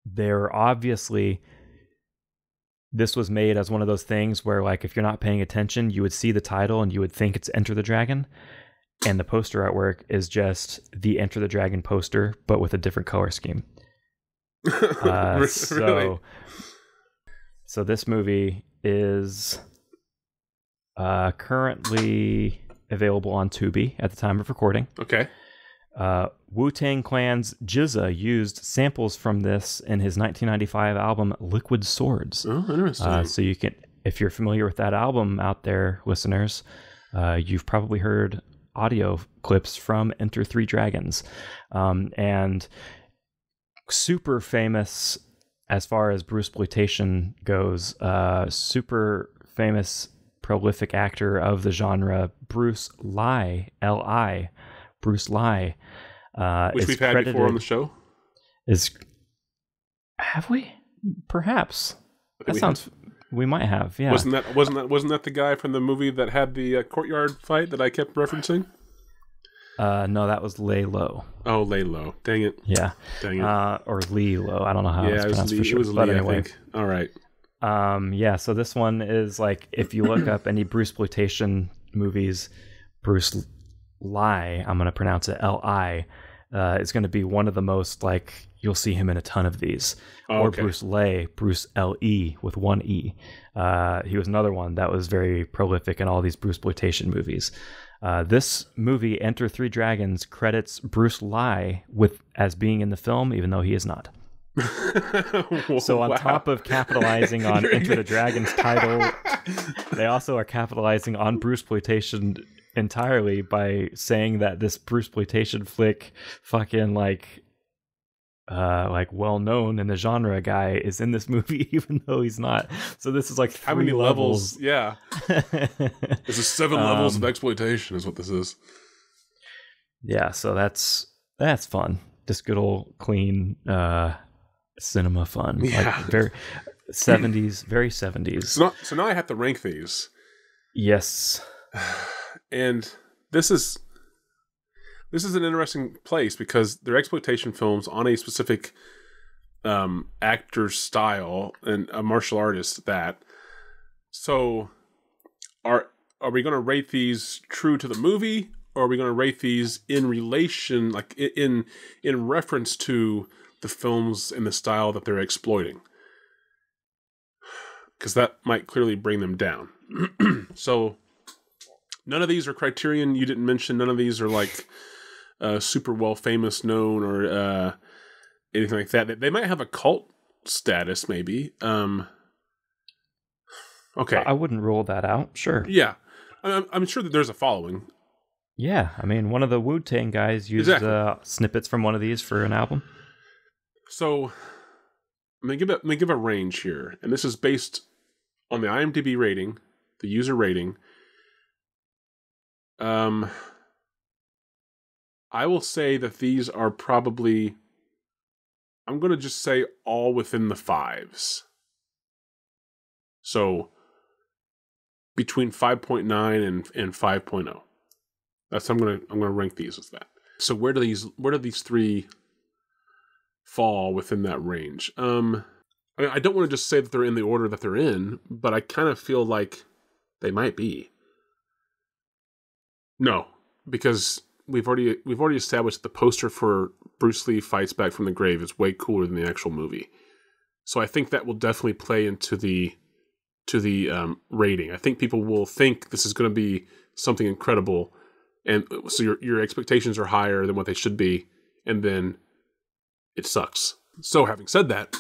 they're obviously, this was made as one of those things where, like, if you're not paying attention, you would see the title and you would think it's Enter the Dragon, and the poster artwork is just the Enter the Dragon poster but with a different color scheme. Really? So this movie is currently available on Tubi at the time of recording. Okay. Wu-Tang Clan's GZA used samples from this in his 1995 album Liquid Swords. Oh, interesting. So you can, if you're familiar with that album out there, listeners, you've probably heard audio clips from Enter Three Dragons. And super famous as far as Brucesploitation goes, super famous prolific actor of the genre, Bruce Lee, L-I, Bruce Lee. Which we've had before on the show? Have we? Perhaps. That sounds... We might have, yeah. Wasn't that the guy from the movie that had the courtyard fight that I kept referencing? No, that was Lay Low. Oh, Lay Low. Dang it. Yeah. Dang it. Or Lee Low. I don't know how it's pronounced for sure. It was Lee, but anyway. I think. All right. Yeah, so this one is like, if you look up any Brucesploitation movies, Bruce Lee, I'm going to pronounce it L-I, is going to be one of the most, like, you'll see him in a ton of these. Or Bruce Lee, Bruce L-E with one E. He was another one that was very prolific in all these Brucesploitation movies. This movie, Enter Three Dragons, credits Bruce Lee as being in the film, even though he is not. So on top of capitalizing on Enter the Dragon's title, they also are capitalizing on Brucesploitation entirely by saying that this Brucesploitation flick fucking like well known in the genre guy is in this movie even though he's not. So this is like three how many levels? Yeah. This is 7 levels of exploitation is what this is. Yeah, so that's fun. Just good old clean cinema fun. Yeah. Like very 70s, very 70s. So now I have to rank these. Yes. And this is an interesting place because they're exploitation films on a specific actor's style and a martial artist that. So are we going to rate these true to the movie, or are we going to rate these in relation, like in reference to the films and the style that they're exploiting? Because that might clearly bring them down. So none of these are Criterion. You didn't mention none of these are like super well famous known or anything like that. They might have a cult status maybe. Okay. I wouldn't rule that out. Sure. Yeah. I'm sure that there's a following. Yeah. I mean, one of the Wu-Tang guys used snippets from one of these for an album. So I'm going to give a range here. And this is based on the IMDb rating, the user rating. I will say that these are probably, I'm going to just say all within the 5s. So between 5.9 and 5.0. That's I'm going to rank these as that. So where do these three fall within that range? I mean, I don't want to just say that they're in the order that they're in, but I kind of feel like they might be. No, because we've already established that the poster for Bruce Lee Fights Back from the Grave is way cooler than the actual movie. So I think that will definitely play into the rating. I think people will think this is going to be something incredible, and so your expectations are higher than what they should be, and then it sucks. So having said that,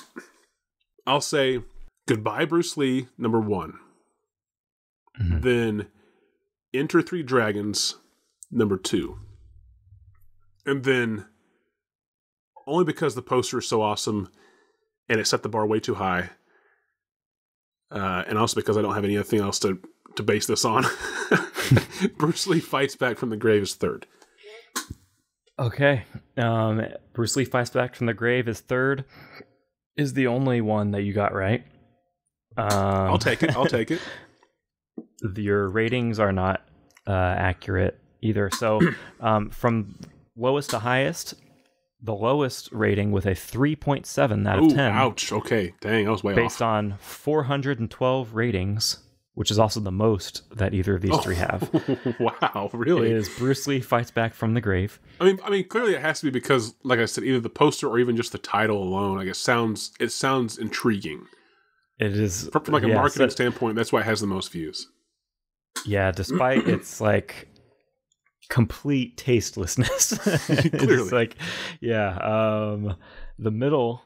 I'll say Goodbye Bruce Lee, number 1. Mm-hmm. Then Enter Three Dragons, number 2. And then, only because the poster is so awesome and it set the bar way too high, and also because I don't have anything else to base this on, Bruce Lee Fights Back from the Grave is 3rd. Okay. Bruce Lee Fights Back from the Grave is 3rd. Is the only one that you got right. I'll take it. Your ratings are not accurate either. So from lowest to highest, the lowest rating with a 3.7 out of 10. Ouch. Okay. Dang, I was way off. Based on 412 ratings, which is also the most that either of these three have. Wow, really? Is Bruce Lee Fights Back from the Grave. I mean, clearly it has to be because, like I said, either the poster or even just the title alone, I guess, sounds intriguing. It is from like a marketing standpoint. That's why it has the most views. Yeah, despite its like complete tastelessness. Clearly, it's like, the middle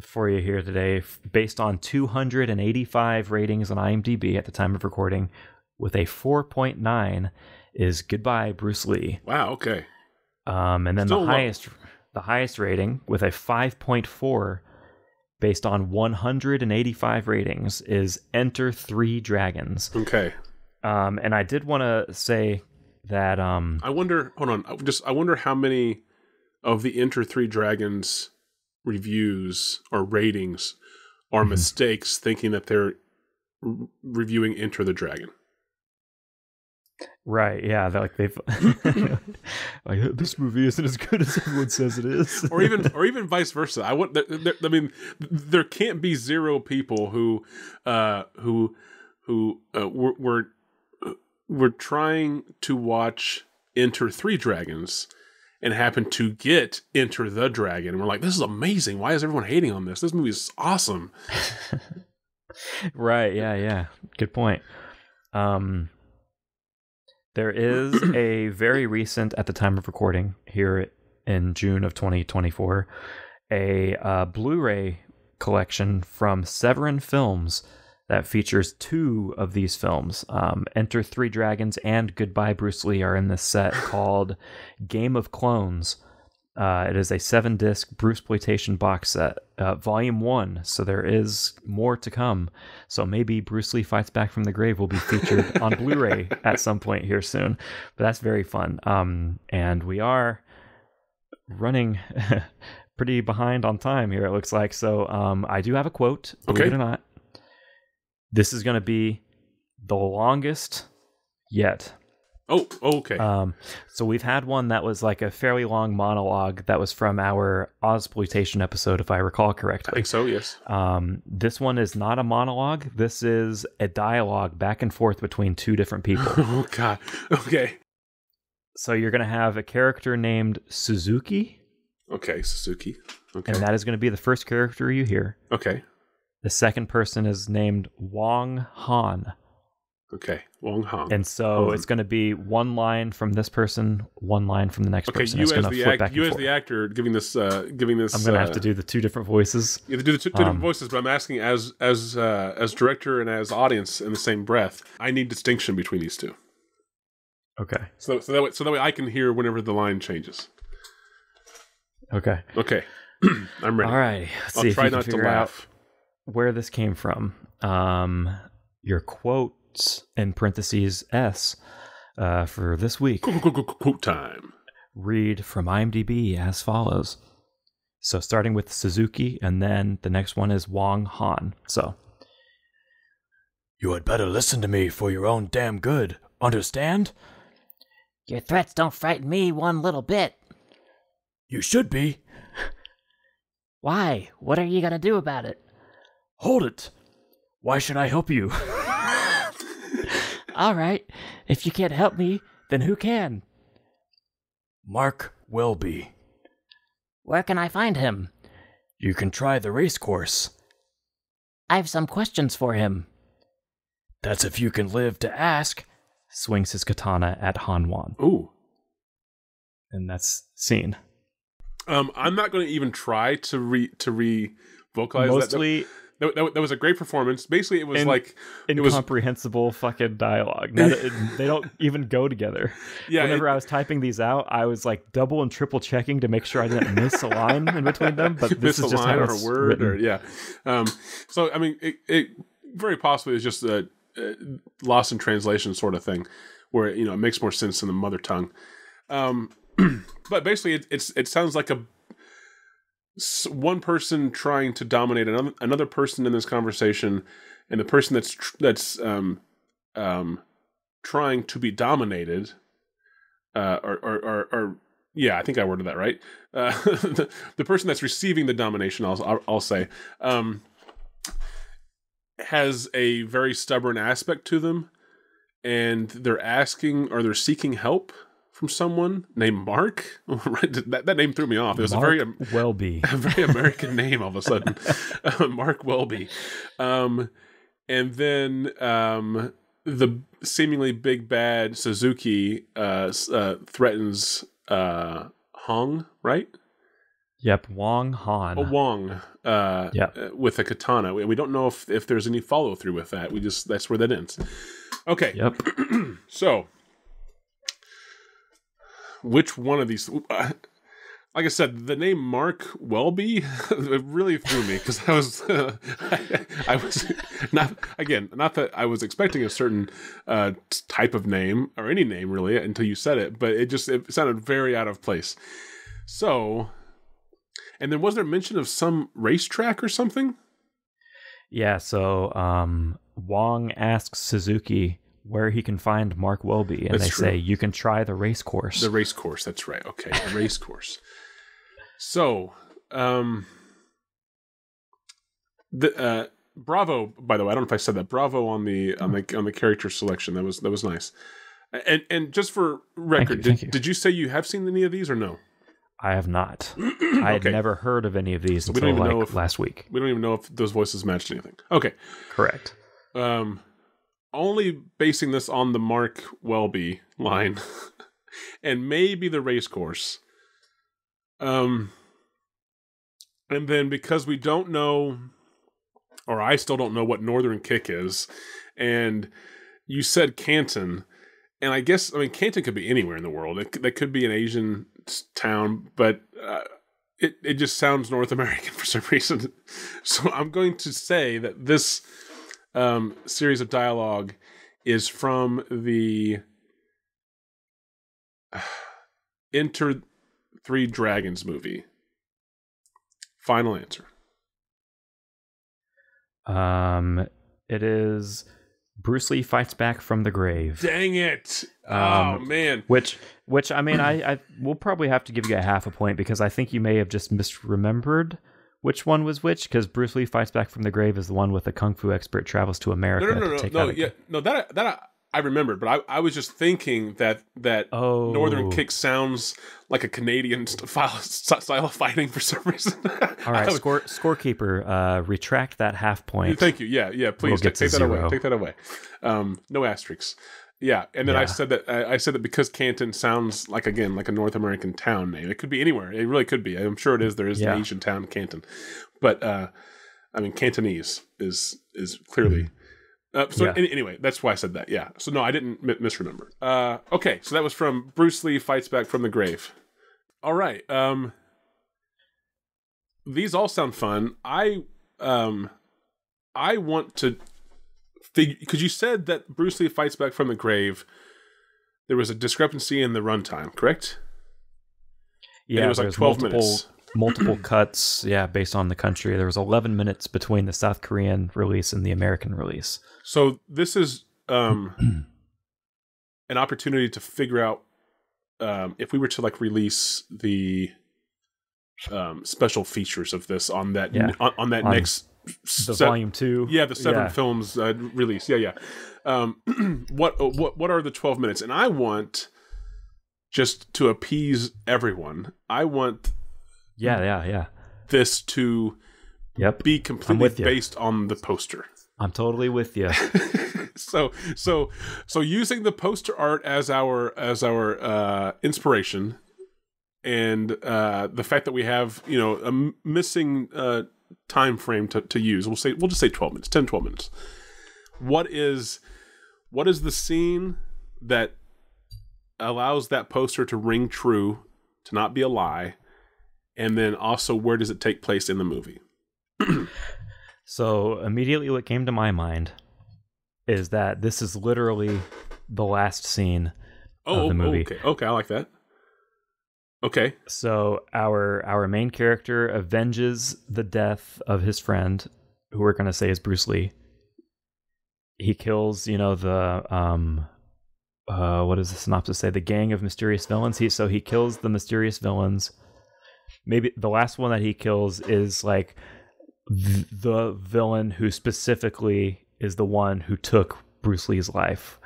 for you here today, based on 285 ratings on IMDb at the time of recording, with a 4.9, is Goodbye Bruce Lee. Wow. Okay. And then Still the highest rating with a 5.4, based on 185 ratings, is Enter Three Dragons. Okay. And I did want to say that I wonder. Hold on. I wonder how many of the Enter Three Dragons reviews or ratings are mistakes, thinking that they're reviewing Enter the Dragon. Right, yeah, they've like, this movie isn't as good as everyone says it is, or even vice versa. I mean, there can't be 0 people who were trying to watch Enter Three Dragons and happened to get Enter the Dragon, and we're like, this is amazing. Why is everyone hating on this? This movie is awesome. Right? Yeah. Good point. There is a very recent, at the time of recording, here in June of 2024, a Blu-ray collection from Severin Films that features 2 of these films. Enter Three Dragons and Goodbye Bruce Lee are in this set called Game of Clones. It is a 7-disc Brucesploitation box set, Volume 1, so there is more to come. So maybe Bruce Lee Fights Back from the Grave will be featured on Blu-ray at some point here soon. But that's very fun. And we are running pretty behind on time here, it looks like. So I do have a quote, believe it or not. This is going to be the longest yet. Oh, okay. So we've had one that was like a fairly long monologue that was from our Ozploitation episode, if I recall correctly. I think so, yes. This one is not a monologue. This is a dialogue back and forth between 2 different people. Oh, God. Okay. So you're going to have a character named Suzuki. Okay, Suzuki. Okay. And that is going to be the first character you hear. Okay. The second person is named Wong Han. Okay, Wong Han. And so it's going to be one line from this person, one line from the next person. You as the actor giving this. I'm going to have to do the 2 different voices. You have to do the 2 different voices, but I'm asking as director and as audience in the same breath. I need distinction between these 2. Okay. So that way I can hear whenever the line changes. Okay. Okay. I'm ready. All right. Let's see if you can figure out where this came from. Your quotes in parentheses S for this week. Quote time. Read from IMDb as follows. So starting with Suzuki, and then the next one is Wong Han. So, you had better listen to me for your own damn good. Understand? Your threats don't frighten me one little bit. You should be. Why? What are you gonna do about it? Hold it. Why should I help you? All right. If you can't help me, then who can? Mark Welby. Where can I find him? You can try the race course. I have some questions for him. That's if you can live to ask. Swings his katana at Hanwan. Ooh. And that's scene. I'm not going to even try to re-vocalize Mostly that. That was a great performance. Basically, it was like incomprehensible fucking dialogue. They don't even go together. Yeah, Whenever I was typing these out, I was like double and triple checking to make sure I didn't miss a line in between them. But this is just how it's written. Or yeah. So I mean, it very possibly is just a lost in translation sort of thing, where it makes more sense in the mother tongue. But basically, it sounds like one person trying to dominate another person in this conversation, and the person that's trying to be dominated, or yeah, I think I worded that right. The person that's receiving the domination, I'll say, has a very stubborn aspect to them, and they're seeking help from someone named Mark. that name threw me off. It was Mark Welby. a very American name all of a sudden. Mark Welby. And then the seemingly big bad Suzuki threatens Hong, right? Yep, Wong Han. Wong. With a katana. We don't know if there's any follow through with that. That's where that ends. Okay. Yep. So, which one of these? Like I said, the name Mark Welby it really threw me because I was not that I was expecting a certain type of name or any name really until you said it, but it sounded very out of place. So, and then was there mention of some racetrack or something? Yeah. So Wong asks Suzuki where he can find Mark Welby, and they say you can try the race course. The race course, that's right. Okay, the race course. So, bravo. By the way, I don't know if I said that. Bravo on the character selection. That was nice. And just for record, Thank you. Did you say you have seen any of these or no? I have not. I had never heard of any of these until last week. We don't even know if those voices matched anything. Okay, correct. Only basing this on the Mark Welby line, and maybe the race course. And then because we don't know, or I still don't know what Northern Kick is, and you said Canton, and I mean Canton could be anywhere in the world. That could be an Asian town, but it just sounds North American for some reason. So I'm going to say that this series of dialogue is from the Enter Three Dragons movie. Final answer. It is Bruce Lee Fights Back from the Grave. Dang it! Oh man. Which I mean, I will probably have to give you a half a point because I think you may have just misremembered which one was which, because Bruce Lee Fights Back from the Grave is the one with the kung fu expert travels to America. That I remembered, but I was just thinking that Northern Kick sounds like a Canadian style of fighting for some reason. All right, scorekeeper, retract that half point. Thank you. Yeah. Please take that away. Take that away. No asterisks. Yeah, and then I said that because Canton sounds like a North American town name. It could be anywhere. It really could be. I'm sure it is. There is an Asian town, Canton, but I mean Cantonese is clearly. Anyway, that's why I said that. Yeah. So no, I didn't misremember. Okay, so that was from Bruce Lee Fights Back from the Grave. All right. These all sound fun. I want to. Because you said that Bruce Lee Fights Back from the Grave, there was a discrepancy in the runtime, correct? Yeah, and it was like 12 minutes. Multiple cuts, based on the country. There was 11 minutes between the South Korean release and the American release. So this is an opportunity to figure out if we were to release the special features of this on that next. The volume 2. Yeah, the 7 films release. Yeah. What are the 12 minutes? And I want just to appease everyone. I want Yeah. this to Yep. be I'm completely with you. based on the poster. I'm totally with you. So using the poster art as our inspiration, and the fact that we have a missing time frame to use, we'll just say 12 minutes, 10-12 minutes. What is the scene that allows that poster to ring true, to not be a lie, and then also where does it take place in the movie? So immediately what came to my mind is that this is literally the last scene of the movie. Okay, I like that. Okay. So our main character avenges the death of his friend, who we're going to say is Bruce Lee. He kills, the what does the synopsis say? The gang of mysterious villains. He kills the mysterious villains. Maybe the last one that he kills is like the villain who specifically is the one who took Bruce Lee's life.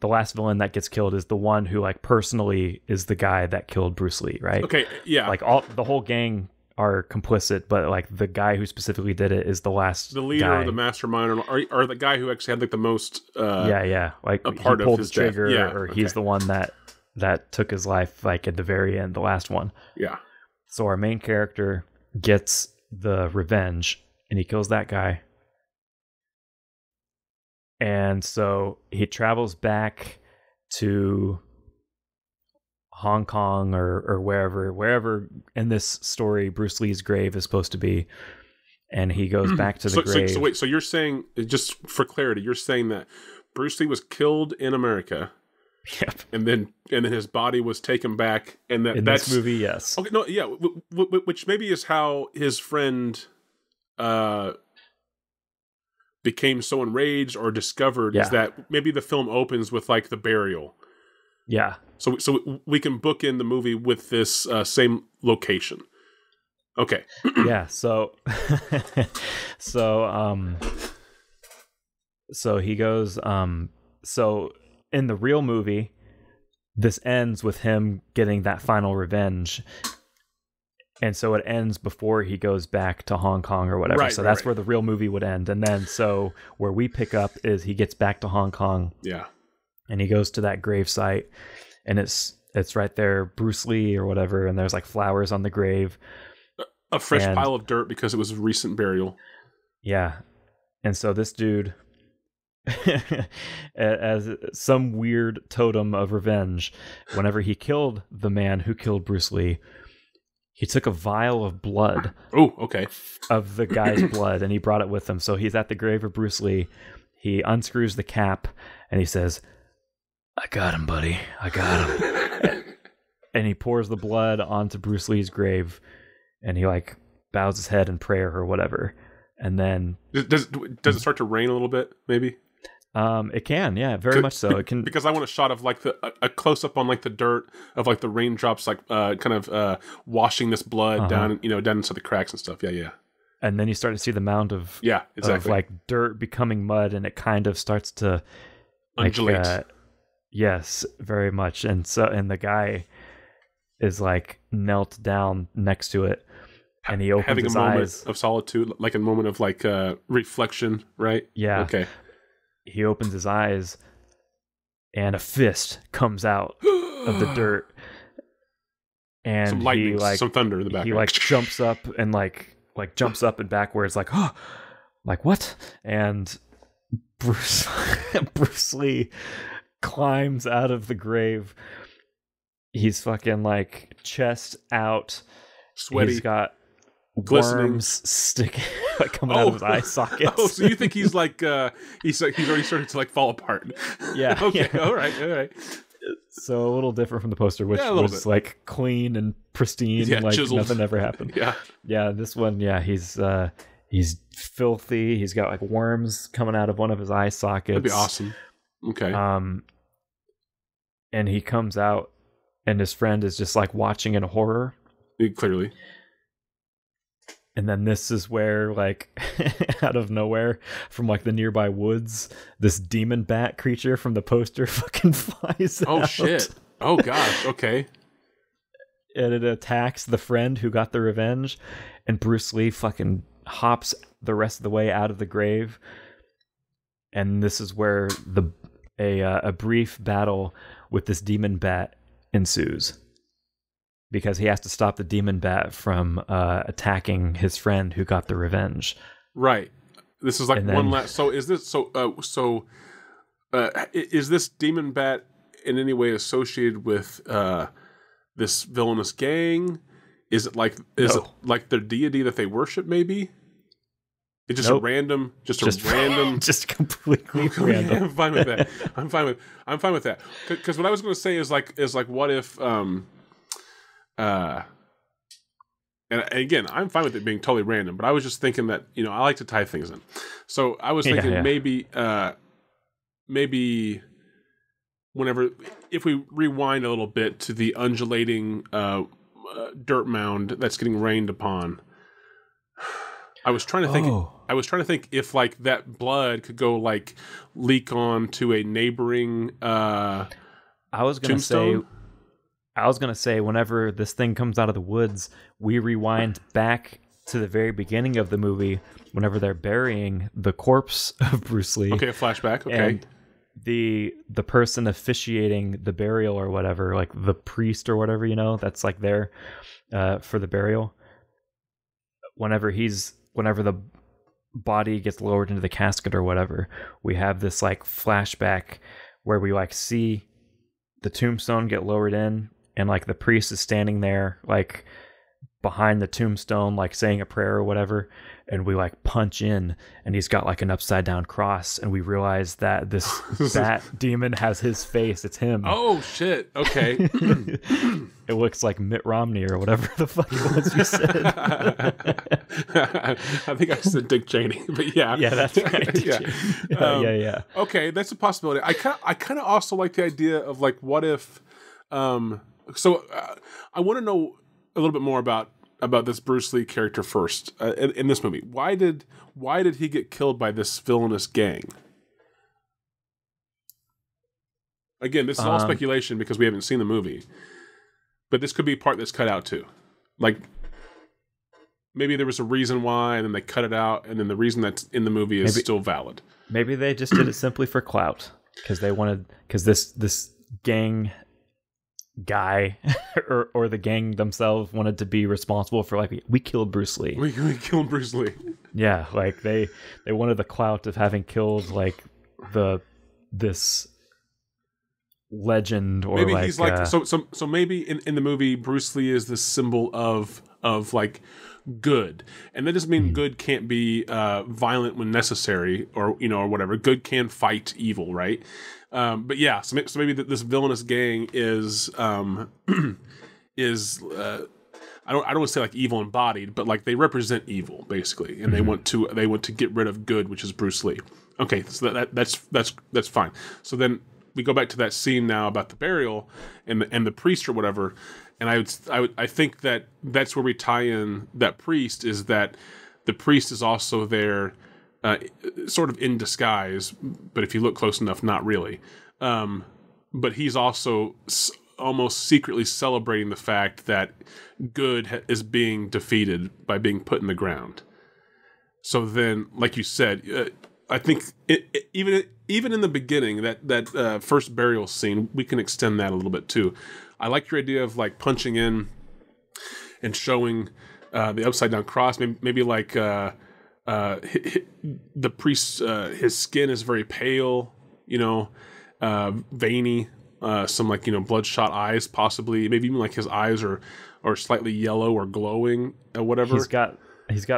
The last villain that gets killed is the one who like personally is the guy that killed Bruce Lee, right? Okay, yeah. Like the whole gang are complicit, but like the guy who specifically did it is the last the leader guy. or the mastermind or the guy who actually had like the most like a he part of pulled his the trigger, death. Yeah, or okay. he's the one that took his life like at the very end, the last one. Yeah. So our main character gets the revenge and he kills that guy. And so he travels back to Hong Kong or wherever in this story Bruce Lee's grave is supposed to be. And he goes back to the grave. So wait, so you're saying, just for clarity, you're saying that Bruce Lee was killed in America. Yep. And then his body was taken back, and that's this movie, yes. Okay, no, yeah, which maybe is how his friend became so enraged or discovered, is that maybe the film opens with like the burial. Yeah. So we can book in the movie with this same location. Okay. Yeah. So he goes. So in the real movie, this ends with him getting that final revenge. And so it ends before he goes back to Hong Kong or whatever. So that's where the real movie would end. And then so where we pick up is he gets back to Hong Kong. Yeah. And he goes to that grave site, and it's right there, Bruce Lee or whatever, and there's like flowers on the grave. A fresh pile of dirt because it was a recent burial. Yeah. And so this dude, as some weird totem of revenge, whenever he killed the man who killed Bruce Lee, he took a vial of blood. Oh, okay. Of the guy's blood, and he brought it with him. So he's at the grave of Bruce Lee. He unscrews the cap, and he says, "I got him, buddy. I got him." And he pours the blood onto Bruce Lee's grave, and he like bows his head in prayer or whatever. And then does it start to rain a little bit? Maybe. It can, yeah, very much so. It can, because I want a shot of like a close up on like the dirt of like the raindrops, like kind of washing this blood down, down into the cracks and stuff. Yeah. And then you start to see the mound of exactly, of like dirt becoming mud, and it kind of starts to undulate. Yes, very much. And the guy is like knelt down next to it, and he opens having his a moment eyes of solitude, like a moment of like reflection, right? Yeah. Okay. He opens his eyes, and a fist comes out of the dirt, and some lightning, some thunder in the background. He like jumps up and like jumps up and backwards, like, oh, like what? And Bruce Lee climbs out of the grave. He's fucking like chest out, sweaty. He's got glistening, worms sticking like coming out of his eye sockets. Oh, so you think he's like he's already started to like fall apart? Yeah. Okay. Yeah. All right. So a little different from the poster, which was like clean and pristine, like chiseled. Nothing ever happened. Yeah. This one, he's filthy. He's got like worms coming out of one of his eye sockets. That'd be awesome. Okay. And he comes out, and his friend is just like watching in horror. Clearly. And then this is where, like, out of nowhere, from like the nearby woods, this demon bat creature from the poster fucking flies out. Oh shit! Oh gosh, okay. And it attacks the friend who got the revenge, and Bruce Lee fucking hops the rest of the way out of the grave. And this is where a brief battle with this demon bat ensues, because he has to stop the demon bat from attacking his friend who got the revenge. Right. This is like one last. So is this is this demon bat in any way associated with this villainous gang? Is it like their deity that they worship? Maybe it's just a random, just completely random. Yeah, I'm fine with that. I'm fine with that. Because what I was going to say is like, what if and again, I'm fine with it being totally random, but I was just thinking that, I like to tie things in. So I was thinking maybe whenever, if we rewind a little bit to the undulating dirt mound that's getting rained upon, I was trying to think. I was trying to think if like that blood could go like leak on to a neighboring tombstone. I was going to say, whenever this thing comes out of the woods, we rewind back to the very beginning of the movie, whenever they're burying the corpse of Bruce Lee. Okay, a flashback. Okay. And the person officiating the burial or whatever, like the priest or whatever, that's like there for the burial. Whenever the body gets lowered into the casket or whatever, we have this like flashback where we like see the tombstone get lowered in, and like the priest is standing there like behind the tombstone, like saying a prayer or whatever, and we like punch in, and he's got like an upside down cross, and we realize that that demon has his face. It's him. Oh shit. Okay. It looks like Mitt Romney or whatever the fuck it was you said. I think I said Dick Cheney, but yeah. Yeah, that's right. Yeah. Okay, that's a possibility. I kind of also like the idea of like, what if I want to know a little bit more about this Bruce Lee character first in this movie. Why did he get killed by this villainous gang? Again, this is all speculation because we haven't seen the movie, but this could be a part that's cut out too. Like maybe there was a reason why, and then they cut it out, and then the reason that's in the movie is still valid. Maybe they just did it simply for clout, because this gang guy or the gang themselves wanted to be responsible for like, we killed Bruce Lee. We killed Bruce Lee. Yeah, like they wanted the clout of having killed like this legend, or maybe like, he's like so maybe in the movie Bruce Lee is the symbol of like good, and that doesn't mean good can't be violent when necessary, or or whatever. Good can fight evil, right? But yeah, so maybe this villainous gang is I don't want to say like evil embodied, but like they represent evil basically, and they want to get rid of good, which is Bruce Lee. Okay, so that's fine. So then we go back to that scene now about the burial and the priest or whatever, and I think that's where we tie in that priest, is that the priest is also there, sort of in disguise, but if you look close enough, not really. But he's also almost secretly celebrating the fact that good is being defeated by being put in the ground. So then, like you said, I think even in the beginning, that first burial scene, we can extend that a little bit too. I like your idea of like punching in and showing the upside down cross. Maybe like the priest, his skin is very pale, veiny, some like bloodshot eyes, possibly. Maybe even like his eyes are slightly yellow or glowing or whatever. He's got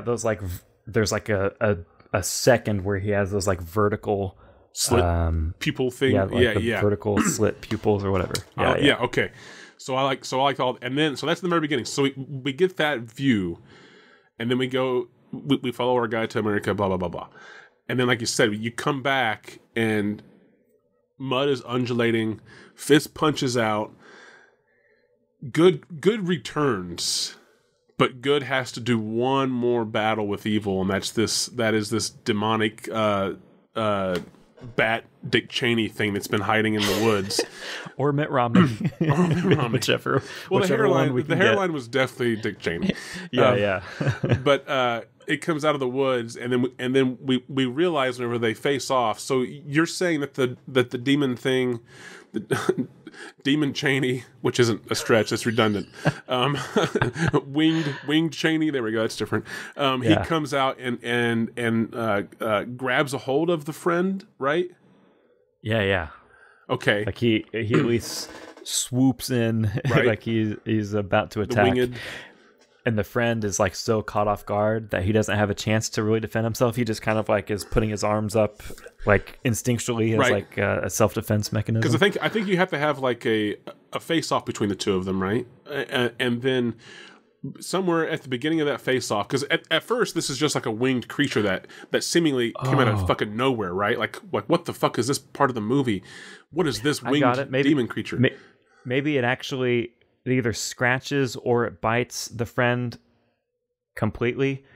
those like there's like a second where he has those like vertical slit pupil thing. Yeah, vertical slit pupils or whatever. Yeah. Okay. So I like all, and then so that's the very beginning. So we get that view, and then we go. We follow our guy to America, blah, blah, blah, blah. And then, like you said, you come back and mud is undulating, fist punches out, good returns, but good has to do one more battle with evil, and that is this demonic bat Dick Cheney thing that's been hiding in the woods. Or Mitt Romney. whichever. Well, whichever one we the can hairline get. was definitely Dick Cheney. Yeah. But it comes out of the woods, and then we realize whenever they face off. So you're saying that the demon thing, Demon Cheney, which isn't a stretch, that's redundant. Winged Cheney, there we go, that's different. He comes out and grabs a hold of the friend, right? Yeah. Okay. Like he at least swoops in, Right. like he's about to attack. winged. And the friend is like so caught off guard that he doesn't have a chance to really defend himself. He just kind of like is putting his arms up like instinctually as Right. like a self-defense mechanism. Because I think you have to have like a face off between the two of them, right? And then somewhere at the beginning of that face off, because at first this is just like a winged creature that seemingly came out of fucking nowhere, right? Like what the fuck is this part of the movie? What is this winged demon creature? Maybe it actually it either scratches or it bites the friend completely,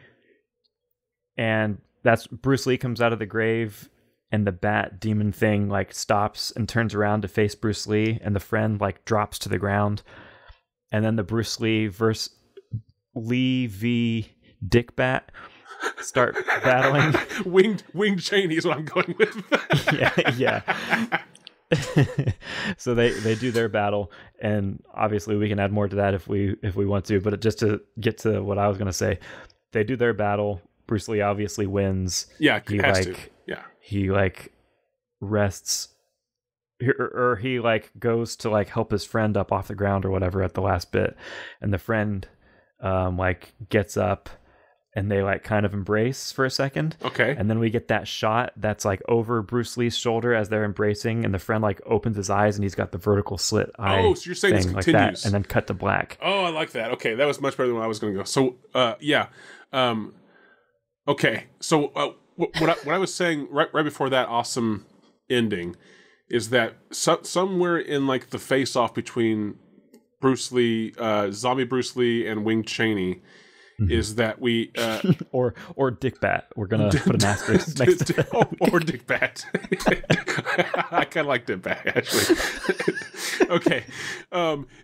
and that's Bruce Lee comes out of the grave, and the bat demon thing like stops and turns around to face Bruce Lee, and the friend like drops to the ground, and then the Bruce Lee versus Lee v. Dick Bat start battling. Winged Cheney is what I'm going with. yeah. So they do their battle, and obviously we can add more to that if we want to, but just to get to what I was going to say, they do their battle. Bruce Lee obviously wins. Yeah, he has to. Yeah, he like rests, or he like goes to like help his friend up off the ground or whatever at the last bit, and the friend like gets up, and they like kind of embrace for a second. Okay. And then we get that shot that's like over Bruce Lee's shoulder as they're embracing, and the friend like opens his eyes and he's got the vertical slit eye. Oh, so you're saying this like continues. that, and then cut to black. Oh, I like that. Okay, that was much better than what I was going to go. So, yeah. Okay. So, what I was saying right before that awesome ending is that somewhere in like the face off between Bruce Lee, zombie Bruce Lee, and Winged Cheney, is that we or Dick Bat. We're gonna put an asterisk next to that. or Dick Bat. I kind of like Dick Bat actually. Okay,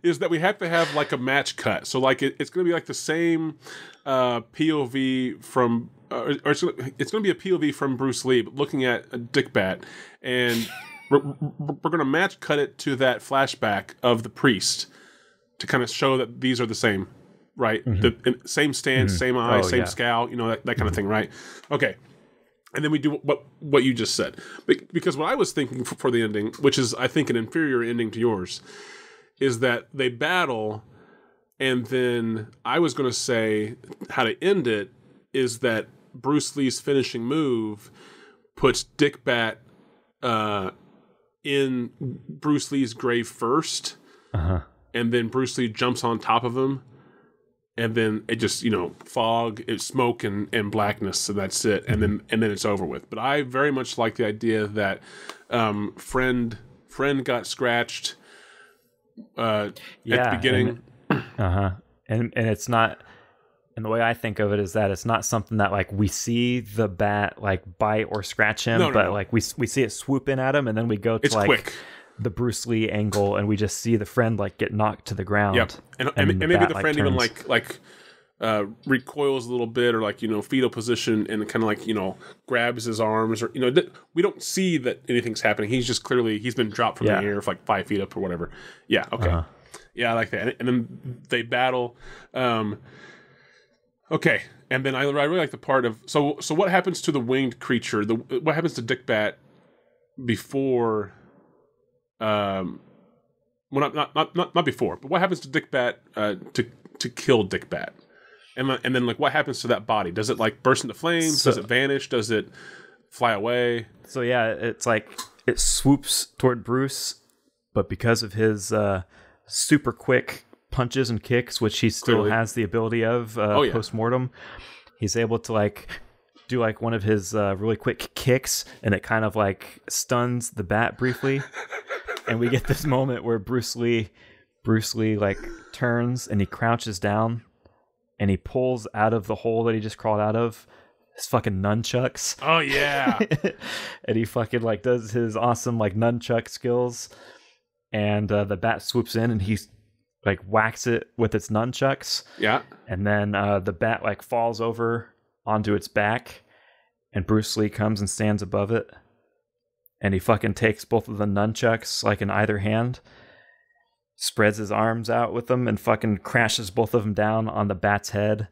is that we have to have like a match cut. So like it's gonna be like the same POV from, or it's gonna be a POV from Bruce Lee, but looking at Dick Bat, and we're gonna match cut it to that flashback of the priest to kind of show that these are the same. Right, the same stance, same eye, same scowl, you know, that kind of thing, right? Okay, and then we do what you just said, because what I was thinking for the ending, which is I think an inferior ending to yours, is that they battle, and then I was going to say how to end it is that Bruce Lee's finishing move puts Dick Bat in Bruce Lee's grave first, and then Bruce Lee jumps on top of him. And then it just, fog, it's smoke and blackness, so that's it. And then it's over with. But I very much like the idea that friend got scratched at the beginning. And it's not, and the way I think of it is that it's not something that like we see the bat like bite or scratch him, but like we see it swoop in at him, and then we go to it's like quick. The Bruce Lee angle, and we just see the friend like get knocked to the ground. Yep, and maybe the friend even like recoils a little bit, or like fetal position, and kind of like grabs his arms, or we don't see that anything's happening. He's just clearly he's been dropped from the air for like 5 feet up or whatever. Yeah, okay, yeah, I like that. And then they battle. Okay, and then I really like the part of so what happens to the winged creature? What happens to Dick Bat before? Well, not before, but what happens to Dick Bat to kill Dick Bat, and then like what happens to that body? Does it like burst into flames? Does it vanish? Does it fly away? So yeah, it's like it swoops toward Bruce, but because of his super quick punches and kicks, which he still has the ability of post-mortem, he's able to like do like one of his really quick kicks, and it kind of like stuns the bat briefly. And we get this moment where Bruce Lee like turns and he crouches down and he pulls out of the hole that he just crawled out of fucking nunchucks. Oh yeah. And he fucking like does his awesome like nunchuck skills, and the bat swoops in and he like whacks it with its nunchucks. Yeah. And then the bat like falls over onto its back, and Bruce Lee comes and stands above it, and he fucking takes both of the nunchucks like in either hand, spreads his arms out with them, and fucking crashes both of them down on the bat's head.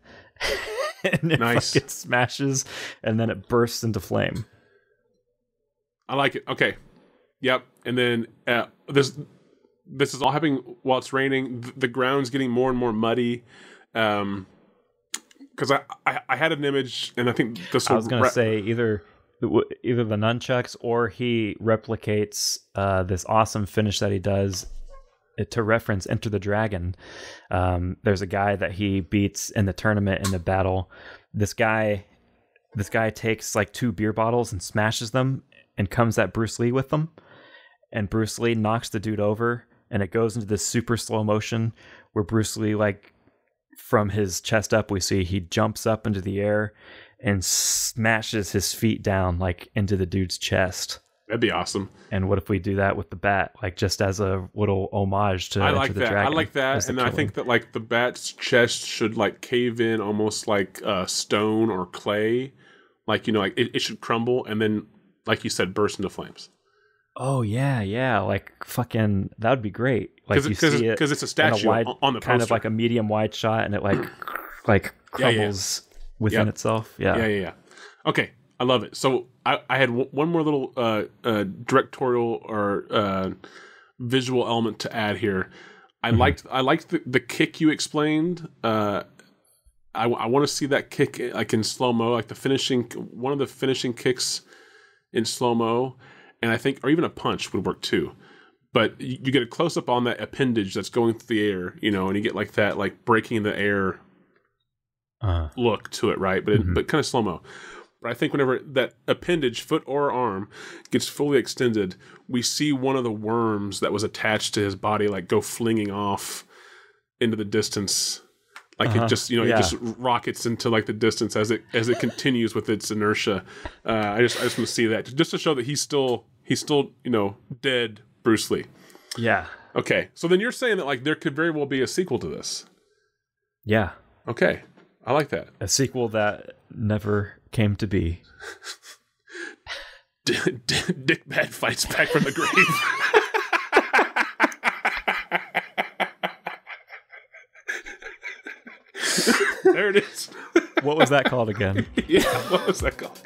And it fucking smashes, and then it bursts into flame. I like it. Okay. Yep. And then this is all happening while it's raining. The ground's getting more and more muddy. Because I had an image, and I think this. I was going to say either the nunchucks, or he replicates this awesome finish that he does to reference Enter the Dragon. There's a guy that he beats in the tournament in the battle. This guy takes like 2 beer bottles and smashes them and comes at Bruce Lee with them. And Bruce Lee knocks the dude over, and it goes into this super slow motion where Bruce Lee, like from his chest up, we see he jumps up into the air and smashes his feet down like into the dude's chest. That'd be awesome. And what if we do that with the bat, like just as a little homage to I like the that. dragon? I like that, and I think that like the bat's chest should like cave in almost like stone or clay, like like it should crumble and then, like you said, burst into flames. Oh yeah, like fucking that would be great. Like you see it because it's a statue wide, on the poster. kind of like a medium wide shot, and it like crumbles within itself. Yeah. Okay. I love it. So I had one more little directorial or visual element to add here. I liked the kick you explained. I want to see that kick like in slow mo, like one of the finishing kicks in slow mo, and I think, or even a punch would work too. But you get a close up on that appendage that's going through the air, and you get like that like breaking the air look to it, right? But kind of slow mo. But I think whenever that appendage, foot or arm, gets fully extended, we see one of the worms that was attached to his body like go flinging off into the distance. Like it just, it just rockets into like the distance as it continues with its inertia. I just want to see that just to show that he's still dead Bruce Lee. Yeah. Okay. So then you're saying that like there could very well be a sequel to this. Yeah. Okay. I like that. A sequel that never came to be. Dick Bad fights back from the grave. There it is. What was that called again? Yeah, what was that called?